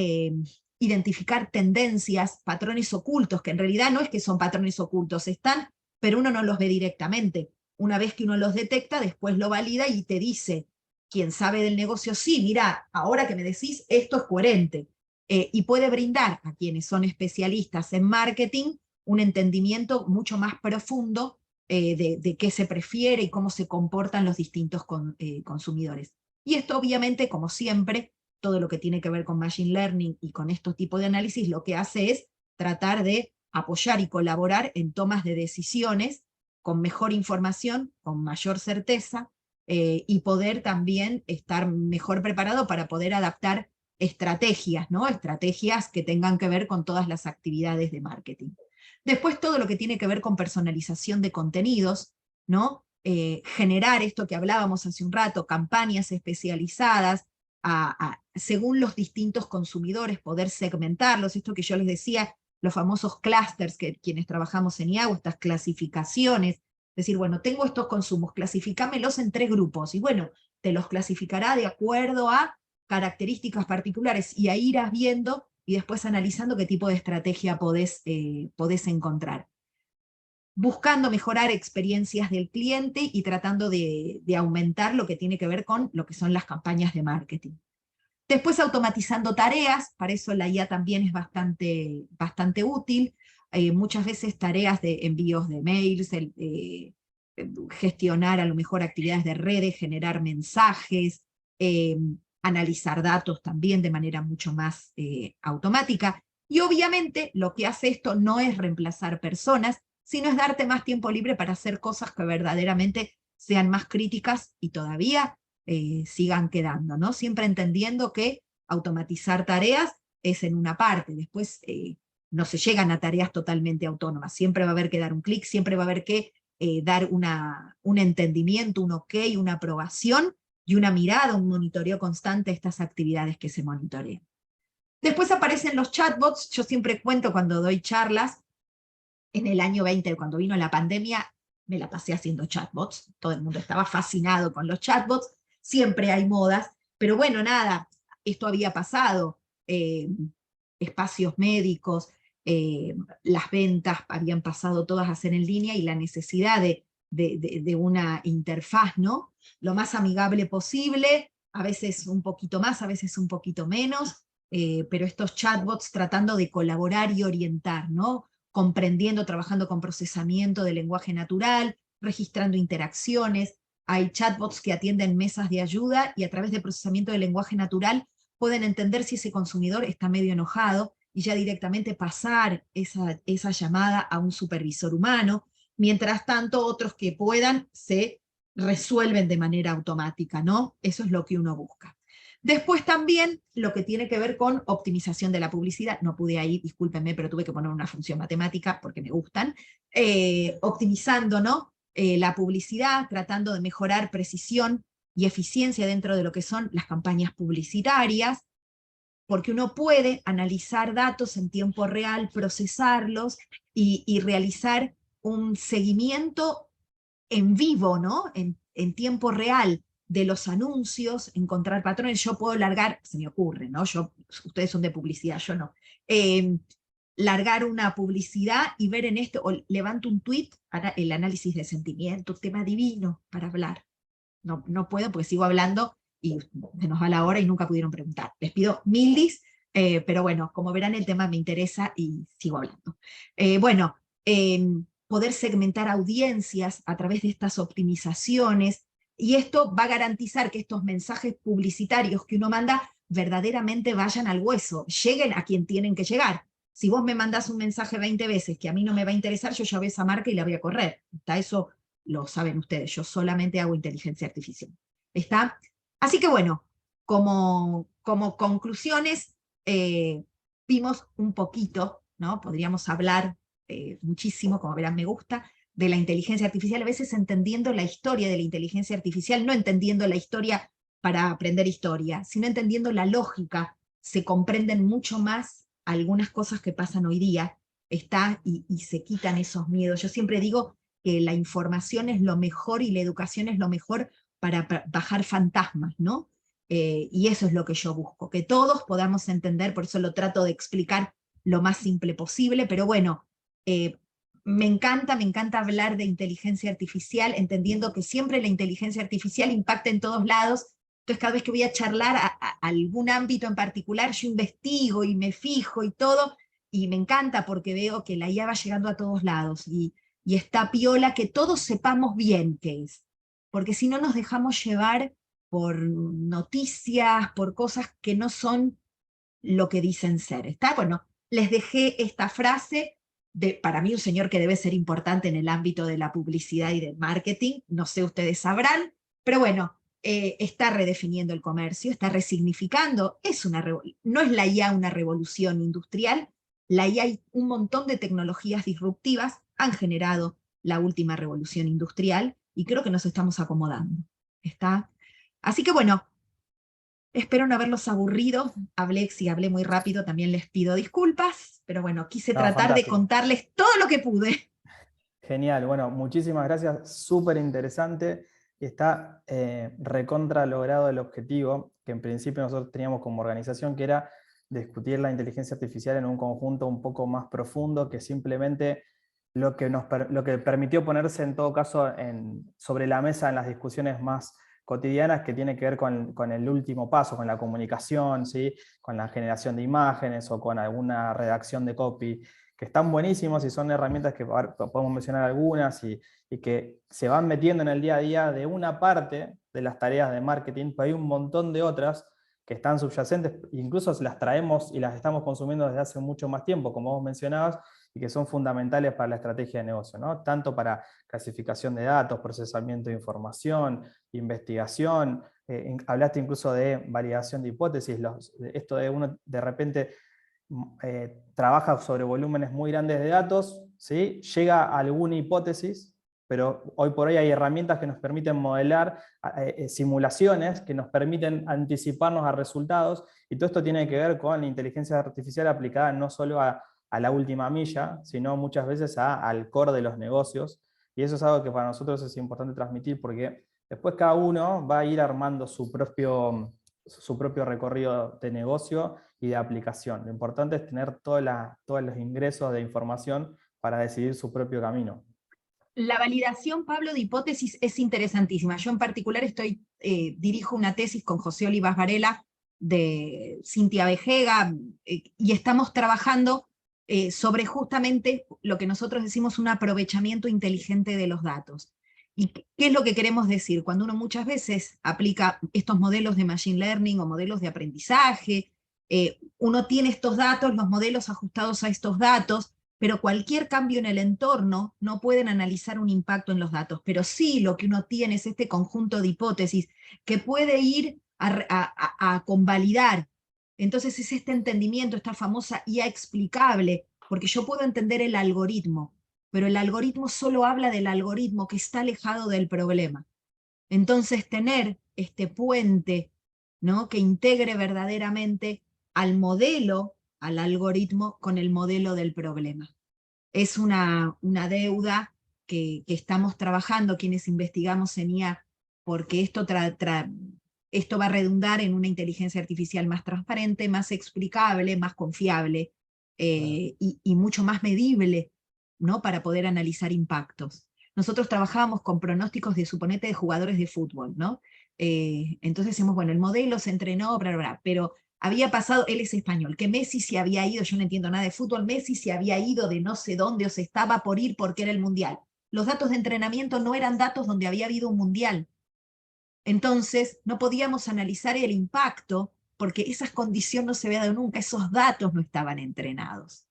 Speaker 2: identificar tendencias, patrones ocultos, que en realidad no es que son patrones ocultos, están, pero uno no los ve directamente. Una vez que uno los detecta, después lo valida y te dice, quien sabe del negocio, sí, mira, ahora que me decís, esto es coherente. Y puede brindar a quienes son especialistas en marketing un entendimiento mucho más profundo de qué se prefiere y cómo se comportan los distintos consumidores. Y esto obviamente, como siempre, todo lo que tiene que ver con Machine Learning y con estos tipos de análisis, lo que hace es tratar de apoyar y colaborar en tomas de decisiones con mejor información, con mayor certeza, y poder también estar mejor preparado para poder adaptar estrategias, ¿no? Estrategias que tengan que ver con todas las actividades de marketing. Después todo lo que tiene que ver con personalización de contenidos, ¿no? Generar esto que hablábamos hace un rato, campañas especializadas según los distintos consumidores, poder segmentarlos, esto que yo les decía, los famosos clusters que quienes trabajamos en IAGO, estas clasificaciones, decir, bueno, tengo estos consumos, clasifícamelos en 3 grupos, y bueno, te los clasificará de acuerdo a características particulares, y ahí irás viendo y después analizando qué tipo de estrategia podés encontrar. Buscando mejorar experiencias del cliente y tratando de aumentar lo que tiene que ver con lo que son las campañas de marketing. Después automatizando tareas, para eso la IA también es bastante útil. Muchas veces tareas de envíos de mails, gestionar a lo mejor actividades de redes, generar mensajes, analizar datos también de manera mucho más automática. Y obviamente lo que hace esto no es reemplazar personas, sino es darte más tiempo libre para hacer cosas que verdaderamente sean más críticas y todavía sigan quedando, ¿no? Siempre entendiendo que automatizar tareas es en una parte, después no se llegan a tareas totalmente autónomas, siempre va a haber que dar un clic, siempre va a haber que dar un entendimiento, un ok, una aprobación y una mirada, un monitoreo constante de estas actividades que se monitorean. Después aparecen los chatbots, yo siempre cuento cuando doy charlas, en el año 20, cuando vino la pandemia, me la pasé haciendo chatbots, todo el mundo estaba fascinado con los chatbots, siempre hay modas, pero bueno, nada, esto había pasado, espacios médicos, las ventas habían pasado todas a ser en línea y la necesidad de una interfaz, ¿no? Lo más amigable posible, a veces un poquito más, a veces un poquito menos, pero estos chatbots tratando de colaborar y orientar, ¿no? Comprendiendo, trabajando con procesamiento de lenguaje natural, registrando interacciones. Hay chatbots que atienden mesas de ayuda y a través de procesamiento de lenguaje natural pueden entender si ese consumidor está medio enojado y ya directamente pasar esa llamada a un supervisor humano. Mientras tanto, otros que puedan se resuelven de manera automática, ¿no? Eso es lo que uno busca. Después también lo que tiene que ver con optimización de la publicidad, no pude ahí, discúlpenme, pero tuve que poner una función matemática porque me gustan, optimizando, ¿no? La publicidad, tratando de mejorar precisión y eficiencia dentro de lo que son las campañas publicitarias, porque uno puede analizar datos en tiempo real, procesarlos y realizar un seguimiento en vivo, ¿no? En tiempo real de los anuncios, encontrar patrones. Yo puedo largar, se me ocurre, ¿no? Ustedes son de publicidad, yo no. Largar una publicidad y ver en esto, o levanto un tweet, el análisis de sentimiento, tema divino para hablar. No puedo porque sigo hablando y se nos va la hora y nunca pudieron preguntar. Les pido mil pero bueno, como verán el tema me interesa y sigo hablando. Bueno, poder segmentar audiencias a través de estas optimizaciones, y esto va a garantizar que estos mensajes publicitarios que uno manda verdaderamente vayan al hueso, lleguen a quien tienen que llegar. Si vos me mandás un mensaje 20 veces que a mí no me va a interesar, yo ya veo esa marca y la voy a correr. Está eso lo saben ustedes, yo solamente hago inteligencia artificial. ¿Está? Así que bueno, como conclusiones, vimos un poquito, ¿no? Podríamos hablar muchísimo, como verán me gusta, de la inteligencia artificial, a veces entendiendo la historia de la inteligencia artificial, no entendiendo la historia para aprender historia, sino entendiendo la lógica, se comprenden mucho más algunas cosas que pasan hoy día, está, y se quitan esos miedos. Yo siempre digo que la información es lo mejor y la educación es lo mejor para bajar fantasmas, ¿no? Y eso es lo que yo busco, que todos podamos entender, por eso lo trato de explicar lo más simple posible, pero bueno, me encanta hablar de inteligencia artificial, entendiendo que siempre la inteligencia artificial impacta en todos lados, entonces cada vez que voy a charlar a algún ámbito en particular, yo investigo y me fijo y todo, y me encanta porque veo que la IA va llegando a todos lados, y está piola que todos sepamos bien qué es, porque si no nos dejamos llevar por noticias, por cosas que no son lo que dicen ser. ¿Está? Bueno, les dejé esta frase de, para mí, un señor que debe ser importante en el ámbito de la publicidad y del marketing, no sé, ustedes sabrán, pero bueno, está redefiniendo el comercio, está resignificando, no es la IA una revolución industrial, la IA hay un montón de tecnologías disruptivas, han generado la última revolución industrial, y creo que nos estamos acomodando. ¿Está? Así que bueno, espero no haberlos aburrido, si hablé muy rápido también les pido disculpas, pero bueno, quise
Speaker 1: No,
Speaker 2: tratar de
Speaker 1: fantástico.
Speaker 2: contarles todo lo que pude.
Speaker 1: Genial, bueno, muchísimas gracias, súper interesante. Está recontra logrado el objetivo que en principio nosotros teníamos como organización, que era discutir la inteligencia artificial en un conjunto un poco más profundo que simplemente lo que permitió ponerse en todo caso sobre la mesa en las discusiones más cotidianas, que tiene que ver con el último paso, con la comunicación, ¿sí? Con la generación de imágenes o con alguna redacción de copy, que están buenísimos y son herramientas que podemos mencionar algunas y que se van metiendo en el día a día de una parte de las tareas de marketing, pero hay un montón de otras que están subyacentes, incluso las traemos y las estamos consumiendo desde hace mucho más tiempo, como vos mencionabas, y que son fundamentales para la estrategia de negocio, ¿no? Tanto para clasificación de datos, procesamiento de información, investigación, hablaste incluso de validación de hipótesis, esto de uno de repente trabaja sobre volúmenes muy grandes de datos, ¿sí? Llega a alguna hipótesis, pero hoy por hoy hay herramientas que nos permiten modelar simulaciones, que nos permiten anticiparnos a resultados, y todo esto tiene que ver con la inteligencia artificial aplicada no solo a la última milla, sino muchas veces al core de los negocios, y eso es algo que para nosotros es importante transmitir, porque después cada uno va a ir armando su propio recorrido de negocio y de aplicación. Lo importante es tener todos los ingresos de información para decidir su propio camino.
Speaker 2: La validación, Pablo, de hipótesis es interesantísima. Yo en particular dirijo una tesis con José Olivas Varela de Cintia Vejega, y estamos trabajando sobre justamente lo que nosotros decimos un aprovechamiento inteligente de los datos. ¿Y qué es lo que queremos decir? Cuando uno muchas veces aplica estos modelos de machine learning o modelos de aprendizaje, uno tiene estos datos, los modelos ajustados a estos datos, pero cualquier cambio en el entorno no pueden analizar un impacto en los datos, pero sí lo que uno tiene es este conjunto de hipótesis que puede ir a convalidar. Entonces es este entendimiento, esta famosa IA explicable, porque yo puedo entender el algoritmo, pero el algoritmo solo habla del algoritmo que está alejado del problema. Entonces tener este puente, ¿no?, que integre verdaderamente al modelo, al algoritmo, con el modelo del problema. Es una deuda que estamos trabajando quienes investigamos en IA, porque esto va a redundar en una inteligencia artificial más transparente, más explicable, más confiable, y mucho más medible, ¿no?, para poder analizar impactos. Nosotros trabajábamos con pronósticos de jugadores de fútbol, ¿no? Entonces decimos, bueno, el modelo se entrenó, bla, bla, bla, pero había pasado, él es español, que Messi se había ido, yo no entiendo nada de fútbol, Messi se había ido de no sé dónde o se estaba por ir porque era el mundial. Los datos de entrenamiento no eran datos donde había habido un mundial. Entonces no podíamos analizar el impacto porque esa condición no se había dado nunca, esos datos no estaban entrenados.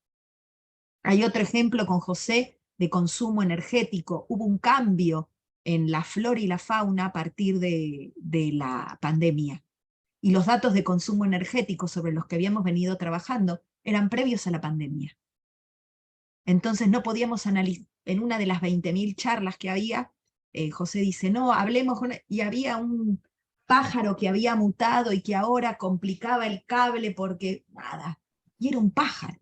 Speaker 2: Hay otro ejemplo con José de consumo energético. Hubo un cambio en la flora y la fauna a partir de la pandemia. Y los datos de consumo energético sobre los que habíamos venido trabajando eran previos a la pandemia. Entonces no podíamos analizar, en una de las 20.000 charlas que había, José dice, no, hablemos y había un pájaro que había mutado y que ahora complicaba el cable porque nada, y era un pájaro.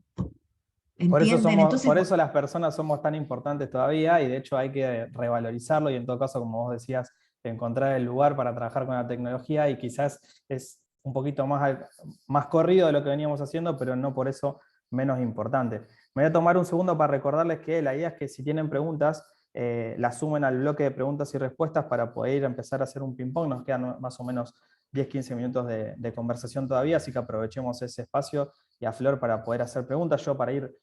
Speaker 2: ¿Entienden? Entonces,
Speaker 1: Por eso las personas somos tan importantes todavía, y de hecho hay que revalorizarlo, y en todo caso, como vos decías, encontrar el lugar para trabajar con la tecnología, y quizás es un poquito más corrido de lo que veníamos haciendo, pero no por eso menos importante. Me voy a tomar un segundo para recordarles que la idea es que si tienen preguntas, las sumen al bloque de preguntas y respuestas para poder empezar a hacer un ping-pong. Nos quedan más o menos 10-15 minutos de conversación todavía, así que aprovechemos ese espacio, y a Flor para poder hacer preguntas, yo para ir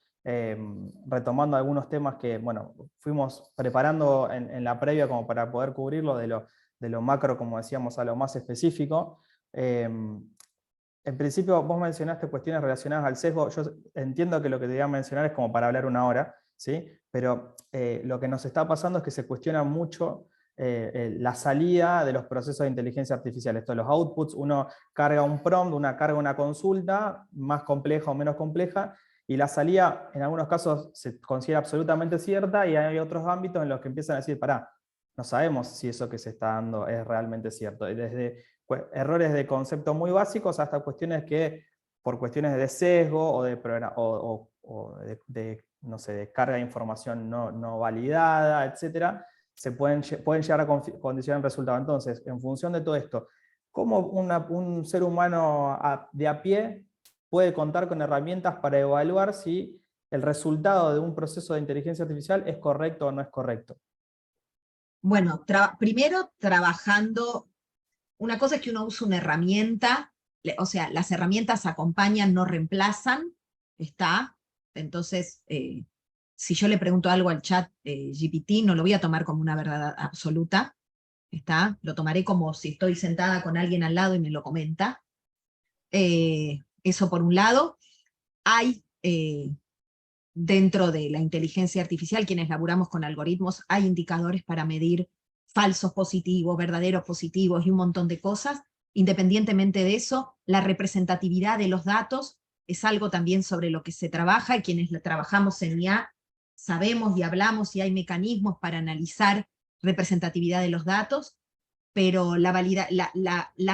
Speaker 1: retomando algunos temas que bueno, fuimos preparando en la previa como para poder cubrirlo, de lo macro, como decíamos, a lo más específico. En principio vos mencionaste cuestiones relacionadas al sesgo. Yo entiendo que lo que te iba a mencionar es como para hablar una hora, ¿sí? Pero lo que nos está pasando es que se cuestiona mucho la salida de los procesos de inteligencia artificial. Esto, los outputs, uno carga un prompt, carga una consulta, más compleja o menos compleja, y la salida en algunos casos se considera absolutamente cierta, y hay otros ámbitos en los que empiezan a decir, pará, no sabemos si eso que se está dando es realmente cierto. Y desde errores de concepto muy básicos hasta cuestiones que, por cuestiones de sesgo o de no sé, de carga de información no validada, etc., pueden llegar a condicionar el resultado. Entonces, en función de todo esto, ¿cómo un ser humano de a pie puede contar con herramientas para evaluar si el resultado de un proceso de inteligencia artificial es correcto o no es correcto?
Speaker 2: bueno, primero trabajando, una cosa es que uno usa una herramienta, o sea, las herramientas acompañan, no reemplazan, ¿está? Entonces, si yo le pregunto algo al chat GPT, no lo voy a tomar como una verdad absoluta, ¿está? Lo tomaré como si estoy sentada con alguien al lado y me lo comenta. Eso por un lado. Hay dentro de la inteligencia artificial, quienes laburamos con algoritmos, hay indicadores para medir falsos positivos, verdaderos positivos y un montón de cosas. Independientemente de eso, la representatividad de los datos es algo también sobre lo que se trabaja, y quienes trabajamos en IA sabemos y hablamos y hay mecanismos para analizar representatividad de los datos, pero la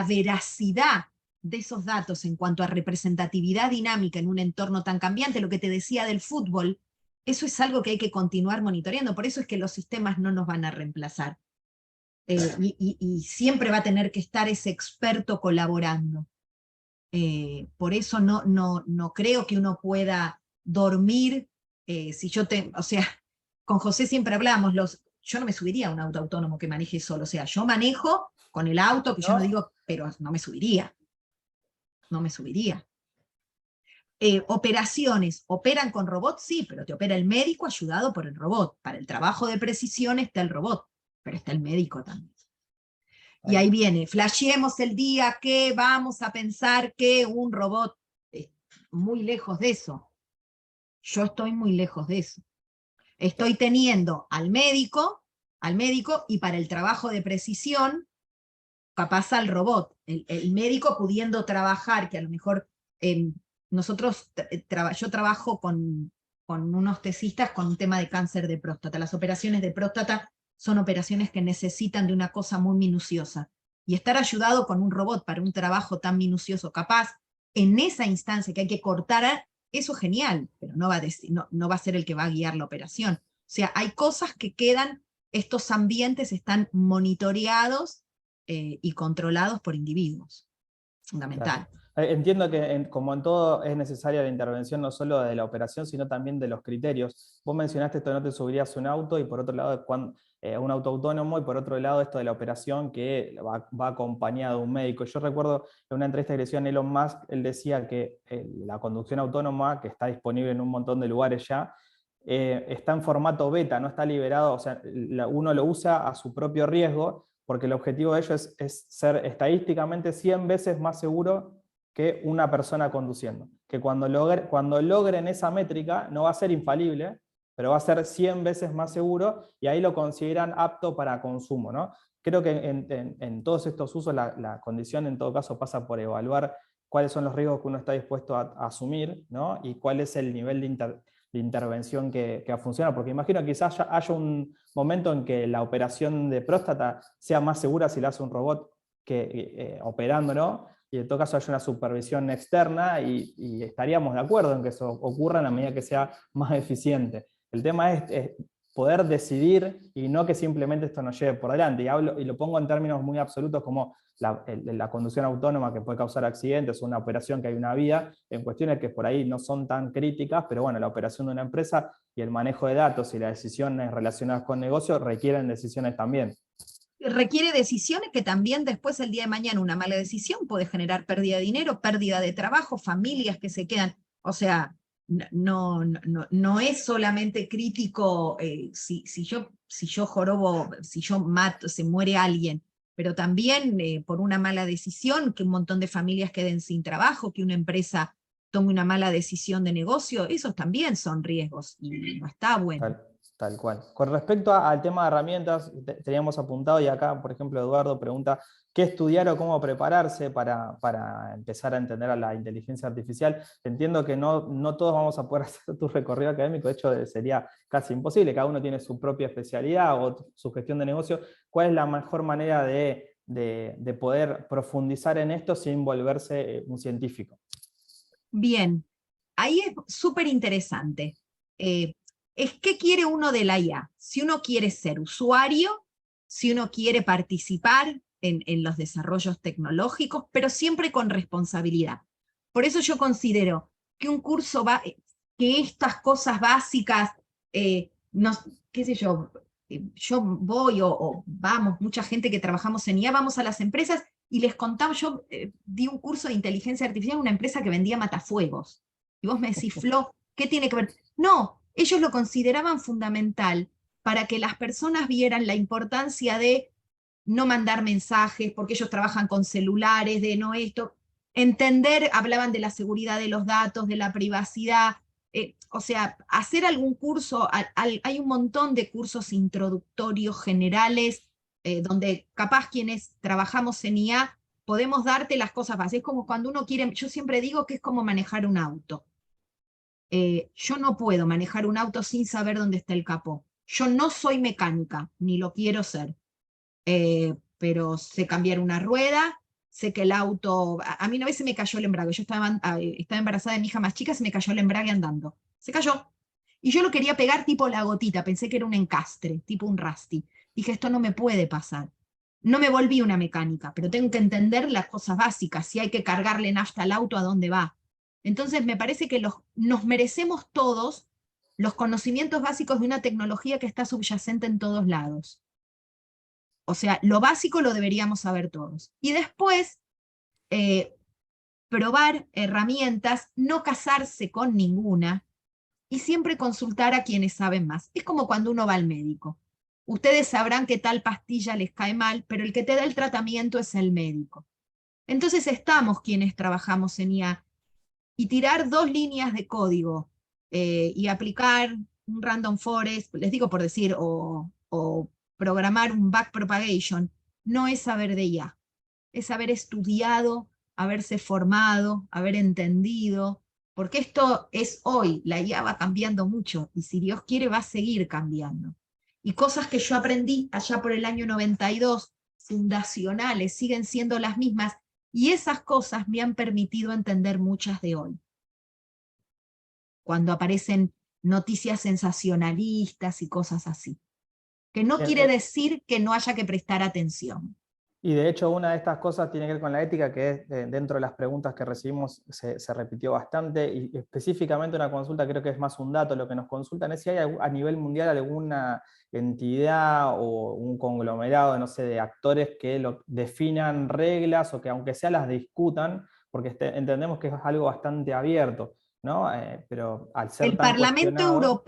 Speaker 2: veracidad de esos datos en cuanto a representatividad dinámica en un entorno tan cambiante, lo que te decía del fútbol, eso es algo que hay que continuar monitoreando. Por eso es que los sistemas no nos van a reemplazar. Y siempre va a tener que estar ese experto colaborando. Por eso no creo que uno pueda dormir. O sea, con José siempre hablamos, yo no me subiría a un auto autónomo que maneje solo. O sea, yo manejo con el auto, que yo no digo, pero no me subiría. No me subiría. Operaciones, ¿operan con robots? Sí, pero te opera el médico ayudado por el robot. Para el trabajo de precisión está el robot, pero está el médico también. Y ahí viene, flasheemos el día que vamos a pensar que un robot, muy lejos de eso. Yo estoy muy lejos de eso. Estoy teniendo al médico, y para el trabajo de precisión, capaz al robot. El médico pudiendo trabajar, que a lo mejor yo trabajo con unos tesistas con un tema de cáncer de próstata. Las operaciones de próstata son operaciones que necesitan de una cosa muy minuciosa. Y estar ayudado con un robot para un trabajo tan minucioso, capaz, en esa instancia que hay que cortar, eso es genial, pero no va a ser el que va a guiar la operación. O sea, hay cosas que quedan, estos ambientes están monitoreados y controlados por individuos. Fundamental.
Speaker 1: Claro. Entiendo que como en todo es necesaria la intervención no solo de la operación, sino también de los criterios. Vos mencionaste esto de no te subirías a un auto, y por otro lado un auto autónomo, y por otro lado esto de la operación que va acompañado de un médico. Yo recuerdo en una entrevista que le hicieron a Elon Musk, él decía que la conducción autónoma, que está disponible en un montón de lugares ya, está en formato beta, no está liberado, o sea, uno lo usa a su propio riesgo, porque el objetivo de ello es ser estadísticamente 100 veces más seguro que una persona conduciendo. Que cuando logren esa métrica, no va a ser infalible, pero va a ser 100 veces más seguro, y ahí lo consideran apto para consumo, ¿no? Creo que en todos estos usos la condición en todo caso pasa por evaluar cuáles son los riesgos que uno está dispuesto a asumir, ¿no? Y cuál es el nivel de intervención que funciona, porque imagino que quizás haya un momento en que la operación de próstata sea más segura si la hace un robot que operando, ¿no? Y en todo caso haya una supervisión externa, y estaríamos de acuerdo en que eso ocurra en la medida que sea más eficiente. El tema es poder decidir, y no que simplemente esto nos lleve por delante. Y lo pongo en términos muy absolutos, como la conducción autónoma, que puede causar accidentes, o una operación que hay una vida, en cuestiones que por ahí no son tan críticas, pero bueno, la operación de una empresa y el manejo de datos y las decisiones relacionadas con negocios requieren decisiones también.
Speaker 2: Requiere decisiones que también después, el día de mañana, una mala decisión puede generar pérdida de dinero, pérdida de trabajo, familias que se quedan. O sea, no es solamente crítico si yo jorobo, si yo mato, se muere alguien, pero también por una mala decisión, que un montón de familias queden sin trabajo, que una empresa tome una mala decisión de negocio, esos también son riesgos y no está bueno.
Speaker 1: Tal cual. Con respecto al tema de herramientas, teníamos apuntado, y acá, por ejemplo, Eduardo pregunta qué estudiar o cómo prepararse para empezar a entender a la inteligencia artificial. Entiendo que no todos vamos a poder hacer tu recorrido académico, de hecho sería casi imposible, cada uno tiene su propia especialidad o su gestión de negocio. ¿Cuál es la mejor manera de poder profundizar en esto sin volverse un científico?
Speaker 2: Bien, ahí es súper interesante. Es qué quiere uno de la IA. Si uno quiere ser usuario, si uno quiere participar en los desarrollos tecnológicos, pero siempre con responsabilidad. Por eso yo considero que un curso que estas cosas básicas, qué sé yo voy o vamos, mucha gente que trabajamos en IA, vamos a las empresas y les contamos. Yo di un curso de inteligencia artificial en una empresa que vendía matafuegos. Y vos me decís, Flo, ¿qué tiene que ver? No, ellos lo consideraban fundamental para que las personas vieran la importancia de no mandar mensajes, porque ellos trabajan con celulares, de no esto. Entender, hablaban de la seguridad de los datos, de la privacidad, o sea, hacer algún curso, hay un montón de cursos introductorios generales, donde capaz quienes trabajamos en IA podemos darte las cosas básicas. Es como cuando uno quiere, yo siempre digo que es como manejar un auto. Yo no puedo manejar un auto sin saber dónde está el capó. Yo no soy mecánica, ni lo quiero ser, pero sé cambiar una rueda, sé que el auto, a mí una vez se me cayó el embrague, yo estaba embarazada de mi hija más chica, se me cayó el embrague andando, se cayó. Y yo lo quería pegar tipo la gotita, pensé que era un encastre, tipo un Rusty. Dije, esto no me puede pasar. No me volví una mecánica, pero tengo que entender las cosas básicas, si hay que cargarle nafta al auto, a dónde va. Entonces me parece que nos merecemos todos los conocimientos básicos de una tecnología que está subyacente en todos lados. O sea, lo básico lo deberíamos saber todos. Y después, eh, probar herramientas, no casarse con ninguna y siempre consultar a quienes saben más. Es como cuando uno va al médico. Ustedes sabrán que tal pastilla les cae mal, pero el que te da el tratamiento es el médico. Entonces estamos quienes trabajamos en IA y tirar 2 líneas de código y aplicar un random forest, les digo por decir, o programar un backpropagation, no es saber de IA, es haber estudiado, haberse formado, haber entendido, porque esto es hoy, la IA va cambiando mucho y si Dios quiere va a seguir cambiando. Y cosas que yo aprendí allá por el año 92, fundacionales, siguen siendo las mismas, y esas cosas me han permitido entender muchas de hoy. Cuando aparecen noticias sensacionalistas y cosas así. Que no
Speaker 1: Bien,
Speaker 2: quiere decir que no haya que prestar atención.
Speaker 1: y de hecho una de estas cosas tiene que ver con la ética, que es, dentro de las preguntas que recibimos se repitió bastante, y específicamente una consulta, creo que es más un dato, lo que nos consultan es si hay a nivel mundial alguna entidad o un conglomerado, no sé, de actores que definan reglas o que aunque sea las discutan, porque entendemos que es algo bastante abierto, ¿no? Pero al ser tan cuestionado...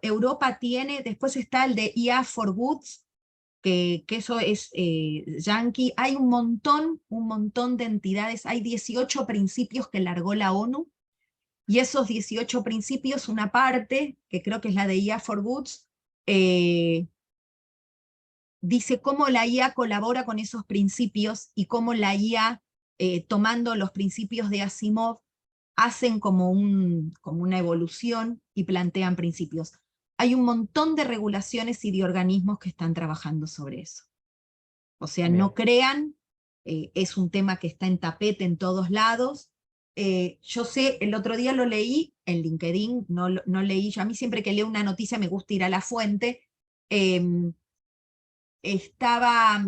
Speaker 2: Europa tiene, después está el de IA for Goods, que eso es yankee. Hay un montón de entidades, hay 18 principios que largó la ONU, y esos 18 principios, una parte, que creo que es la de IA for Goods, dice cómo la IA colabora con esos principios y cómo la IA, tomando los principios de Asimov, hacen como una evolución y plantean principios. Hay un montón de regulaciones y de organismos que están trabajando sobre eso. O sea,
Speaker 1: Bien.
Speaker 2: no crean, es un tema que está en tapete en todos lados. Yo sé, el otro día lo leí en LinkedIn, no leí, yo a mí siempre que leo una noticia me gusta ir a la fuente. Estaba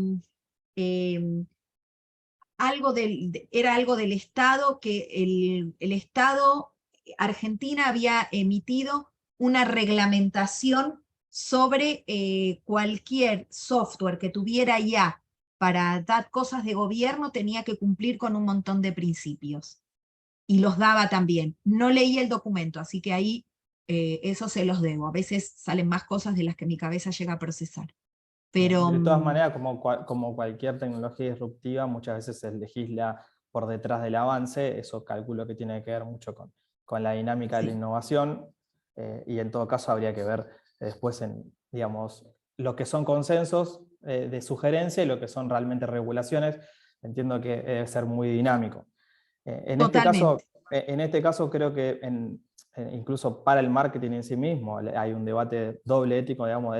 Speaker 2: era algo del Estado, que el Estado, Argentina había emitido una reglamentación sobre cualquier software que tuviera IA para dar cosas de gobierno, tenía que cumplir con un montón de principios. Y los daba también. No leí el documento, así que ahí eso se los debo. A veces salen más cosas de las que mi cabeza llega a procesar.
Speaker 1: Bien.
Speaker 2: Pero
Speaker 1: De todas maneras, como cualquier tecnología disruptiva, muchas veces se legisla por detrás del avance, eso calculo que tiene que ver mucho con la dinámica de la
Speaker 2: sí,
Speaker 1: innovación, y en todo caso habría que ver después en, digamos, lo que son consensos de sugerencia y lo que son realmente regulaciones. Entiendo que debe ser muy dinámico.
Speaker 2: totalmente.
Speaker 1: En este caso creo que incluso para el marketing en sí mismo hay un debate doble ético, digamos,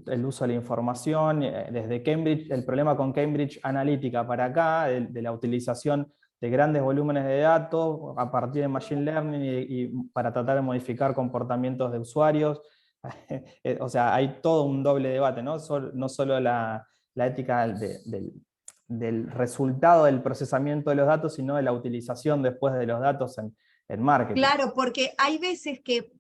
Speaker 1: el uso de la información, desde Cambridge, el problema con Cambridge Analytica para acá, de la utilización de grandes volúmenes de datos a partir de Machine Learning y para tratar de modificar comportamientos de usuarios. O sea, hay todo un doble debate, ¿no? No solo la ética del resultado del procesamiento de los datos, sino de la utilización después de los datos en marketing.
Speaker 2: Claro, porque hay veces que,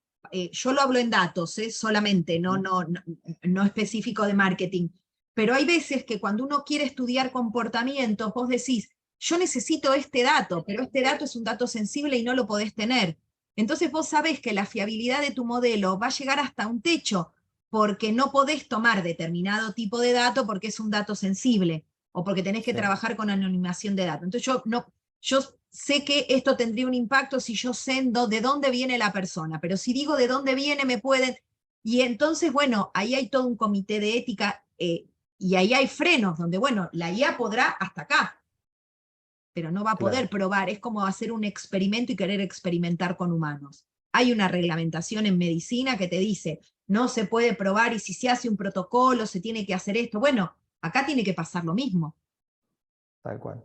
Speaker 2: yo lo hablo en datos, solamente, no específico de marketing, pero hay veces que cuando uno quiere estudiar comportamientos, vos decís, yo necesito este dato, pero este dato es un dato sensible y no lo podés tener. Entonces vos sabés que la fiabilidad de tu modelo va a llegar hasta un techo, porque no podés tomar determinado tipo de dato porque es un dato sensible, o porque tenés que
Speaker 1: Sí.
Speaker 2: trabajar con anonimación de datos. Entonces yo no, yo sé que esto tendría un impacto si yo sé de dónde viene la persona, pero si digo de dónde viene me pueden... Y entonces, bueno, ahí hay todo un comité de ética y ahí hay frenos donde, bueno, la IA podrá hasta acá, pero no va a poder
Speaker 1: Claro.
Speaker 2: probar. Es como hacer un experimento y querer experimentar con humanos. Hay una reglamentación en medicina que te dice, no se puede probar y si se hace un protocolo se tiene que hacer esto. Bueno, acá tiene que pasar lo mismo.
Speaker 1: Tal cual.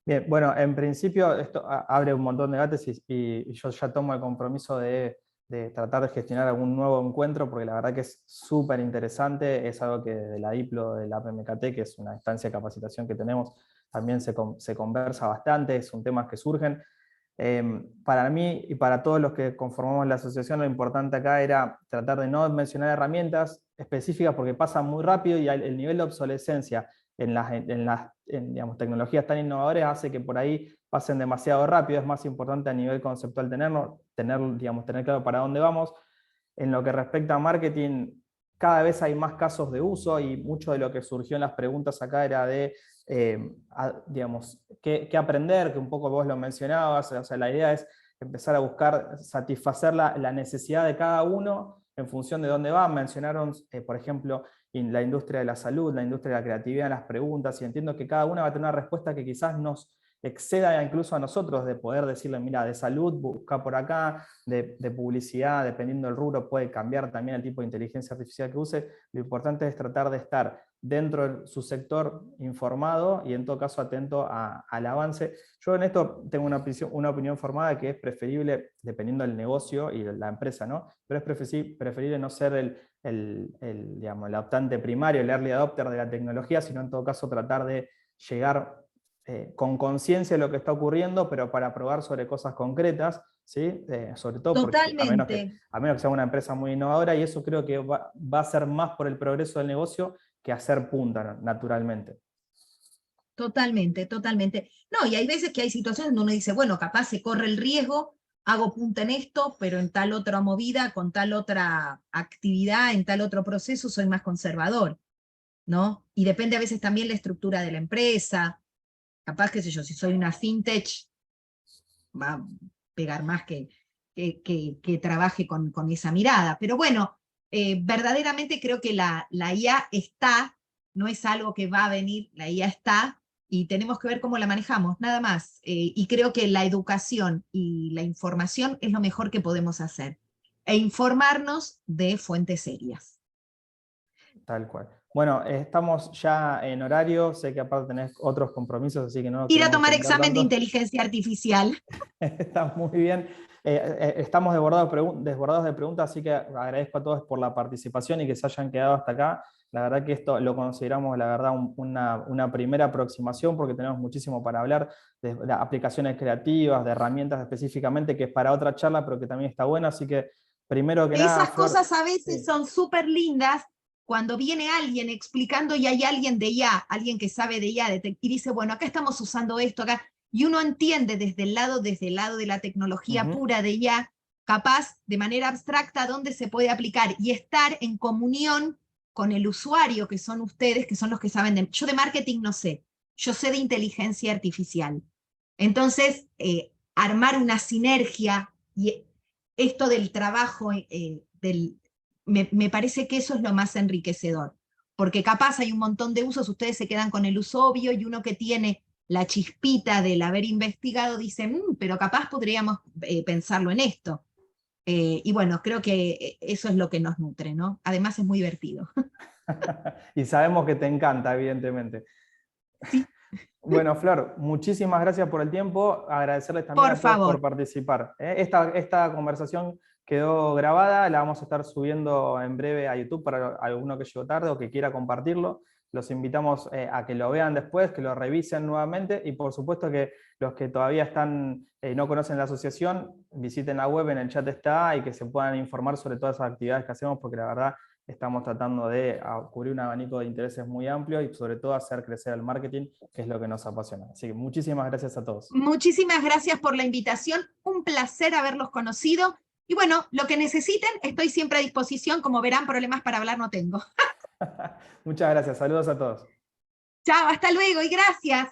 Speaker 1: Bien, bueno, en principio esto abre un montón de debates y yo ya tomo el compromiso de tratar de gestionar algún nuevo encuentro, porque la verdad que es súper interesante, es algo que de la DIPLO, de la PMKT, que es una instancia de capacitación que tenemos, también se conversa bastante, son temas que surgen. Para mí y para todos los que conformamos la asociación, lo importante acá era tratar de no mencionar herramientas específicas porque pasan muy rápido y el nivel de obsolescencia en digamos, tecnologías tan innovadoras hace que por ahí pasen demasiado rápido. Es más importante a nivel conceptual tener claro para dónde vamos. En lo que respecta a marketing, cada vez hay más casos de uso y mucho de lo que surgió en las preguntas acá era de, digamos, qué aprender, que un poco vos lo mencionabas. O sea, la idea es empezar a buscar satisfacer la necesidad de cada uno en función de dónde va. Mencionaron, por ejemplo, la industria de la salud, la industria de la creatividad en las preguntas, y entiendo que cada una va a tener una respuesta que quizás nos exceda incluso a nosotros de poder decirle, mira, de salud, busca por acá, de publicidad, dependiendo del rubro, puede cambiar también el tipo de inteligencia artificial que use. Lo importante es tratar de estar dentro de su sector informado y en todo caso atento al avance. Yo en esto tengo una opinión formada que es preferible, dependiendo del negocio y la empresa, ¿no? Pero es preferible no ser digamos, el optante primario, el early adopter de la tecnología, sino en todo caso tratar de llegar con conciencia de lo que está ocurriendo, pero para probar sobre cosas concretas, ¿sí? Sobre todo porque
Speaker 2: Totalmente.
Speaker 1: a menos que sea una empresa muy innovadora, y eso creo que va a ser más por el progreso del negocio que hacer punta, naturalmente.
Speaker 2: Totalmente, totalmente. No, y hay veces que hay situaciones donde uno dice, bueno, capaz se corre el riesgo, hago punta en esto, pero en tal otra movida, con tal otra actividad, en tal otro proceso, soy más conservador, ¿no? Y depende a veces también la estructura de la empresa. Capaz, qué sé yo, si soy una fintech, va a pegar más que trabaje con esa mirada. Pero bueno, verdaderamente creo que la IA está, no es algo que va a venir, la IA está, y tenemos que ver cómo la manejamos, nada más. Y creo que la educación y la información es lo mejor que podemos hacer. E informarnos de fuentes serias.
Speaker 1: Tal cual. Bueno, estamos ya en horario, sé que aparte tenés otros compromisos, así que no nos
Speaker 2: Ir a
Speaker 1: queremos
Speaker 2: tomar
Speaker 1: extender
Speaker 2: examen de
Speaker 1: tanto.
Speaker 2: inteligencia artificial.
Speaker 1: Está muy bien. Estamos desbordados de preguntas, así que agradezco a todos por la participación y que se hayan quedado hasta acá. La verdad que esto lo consideramos, la verdad, una primera aproximación porque tenemos muchísimo para hablar de aplicaciones creativas, de herramientas específicamente, que es para otra charla, pero que también está buena. Así que, primero que nada,
Speaker 2: Esas
Speaker 1: Flor,
Speaker 2: cosas a veces
Speaker 1: sí,
Speaker 2: son súper lindas cuando viene alguien explicando y hay alguien de IA, alguien que sabe de IA, y dice, bueno, acá estamos usando esto, acá, y uno entiende desde el lado de la tecnología
Speaker 1: ujú,
Speaker 2: pura de IA, capaz de manera abstracta dónde se puede aplicar y estar en comunión con el usuario, que son ustedes, que son los que saben de... Yo de marketing no sé, yo sé de inteligencia artificial. Entonces, armar una sinergia y esto del trabajo, me parece que eso es lo más enriquecedor, porque capaz hay un montón de usos, ustedes se quedan con el uso obvio y uno que tiene la chispita del haber investigado dice, pero capaz podríamos pensarlo en esto. Y bueno, creo que eso es lo que nos nutre, ¿no? Además es muy divertido.
Speaker 1: y sabemos que te encanta, evidentemente.
Speaker 2: Sí,
Speaker 1: Bueno, Flor, muchísimas gracias por el tiempo. Agradecerles también
Speaker 2: por
Speaker 1: a todos
Speaker 2: favor.
Speaker 1: por participar. Esta conversación quedó grabada, la vamos a estar subiendo en breve a YouTube para alguno que llegó tarde o que quiera compartirlo. Los invitamos a que lo vean después, que lo revisen nuevamente y por supuesto que los que todavía no conocen la asociación, visiten la web, en el chat está, y que se puedan informar sobre todas esas actividades que hacemos, porque la verdad estamos tratando de cubrir un abanico de intereses muy amplio y sobre todo hacer crecer el marketing, que es lo que nos apasiona. Así que muchísimas gracias a todos.
Speaker 2: Muchísimas gracias por la invitación, un placer haberlos conocido. Y bueno, lo que necesiten, estoy siempre a disposición. Como verán, problemas para hablar no tengo.
Speaker 1: Muchas gracias, saludos a todos.
Speaker 2: Chao, hasta luego y gracias.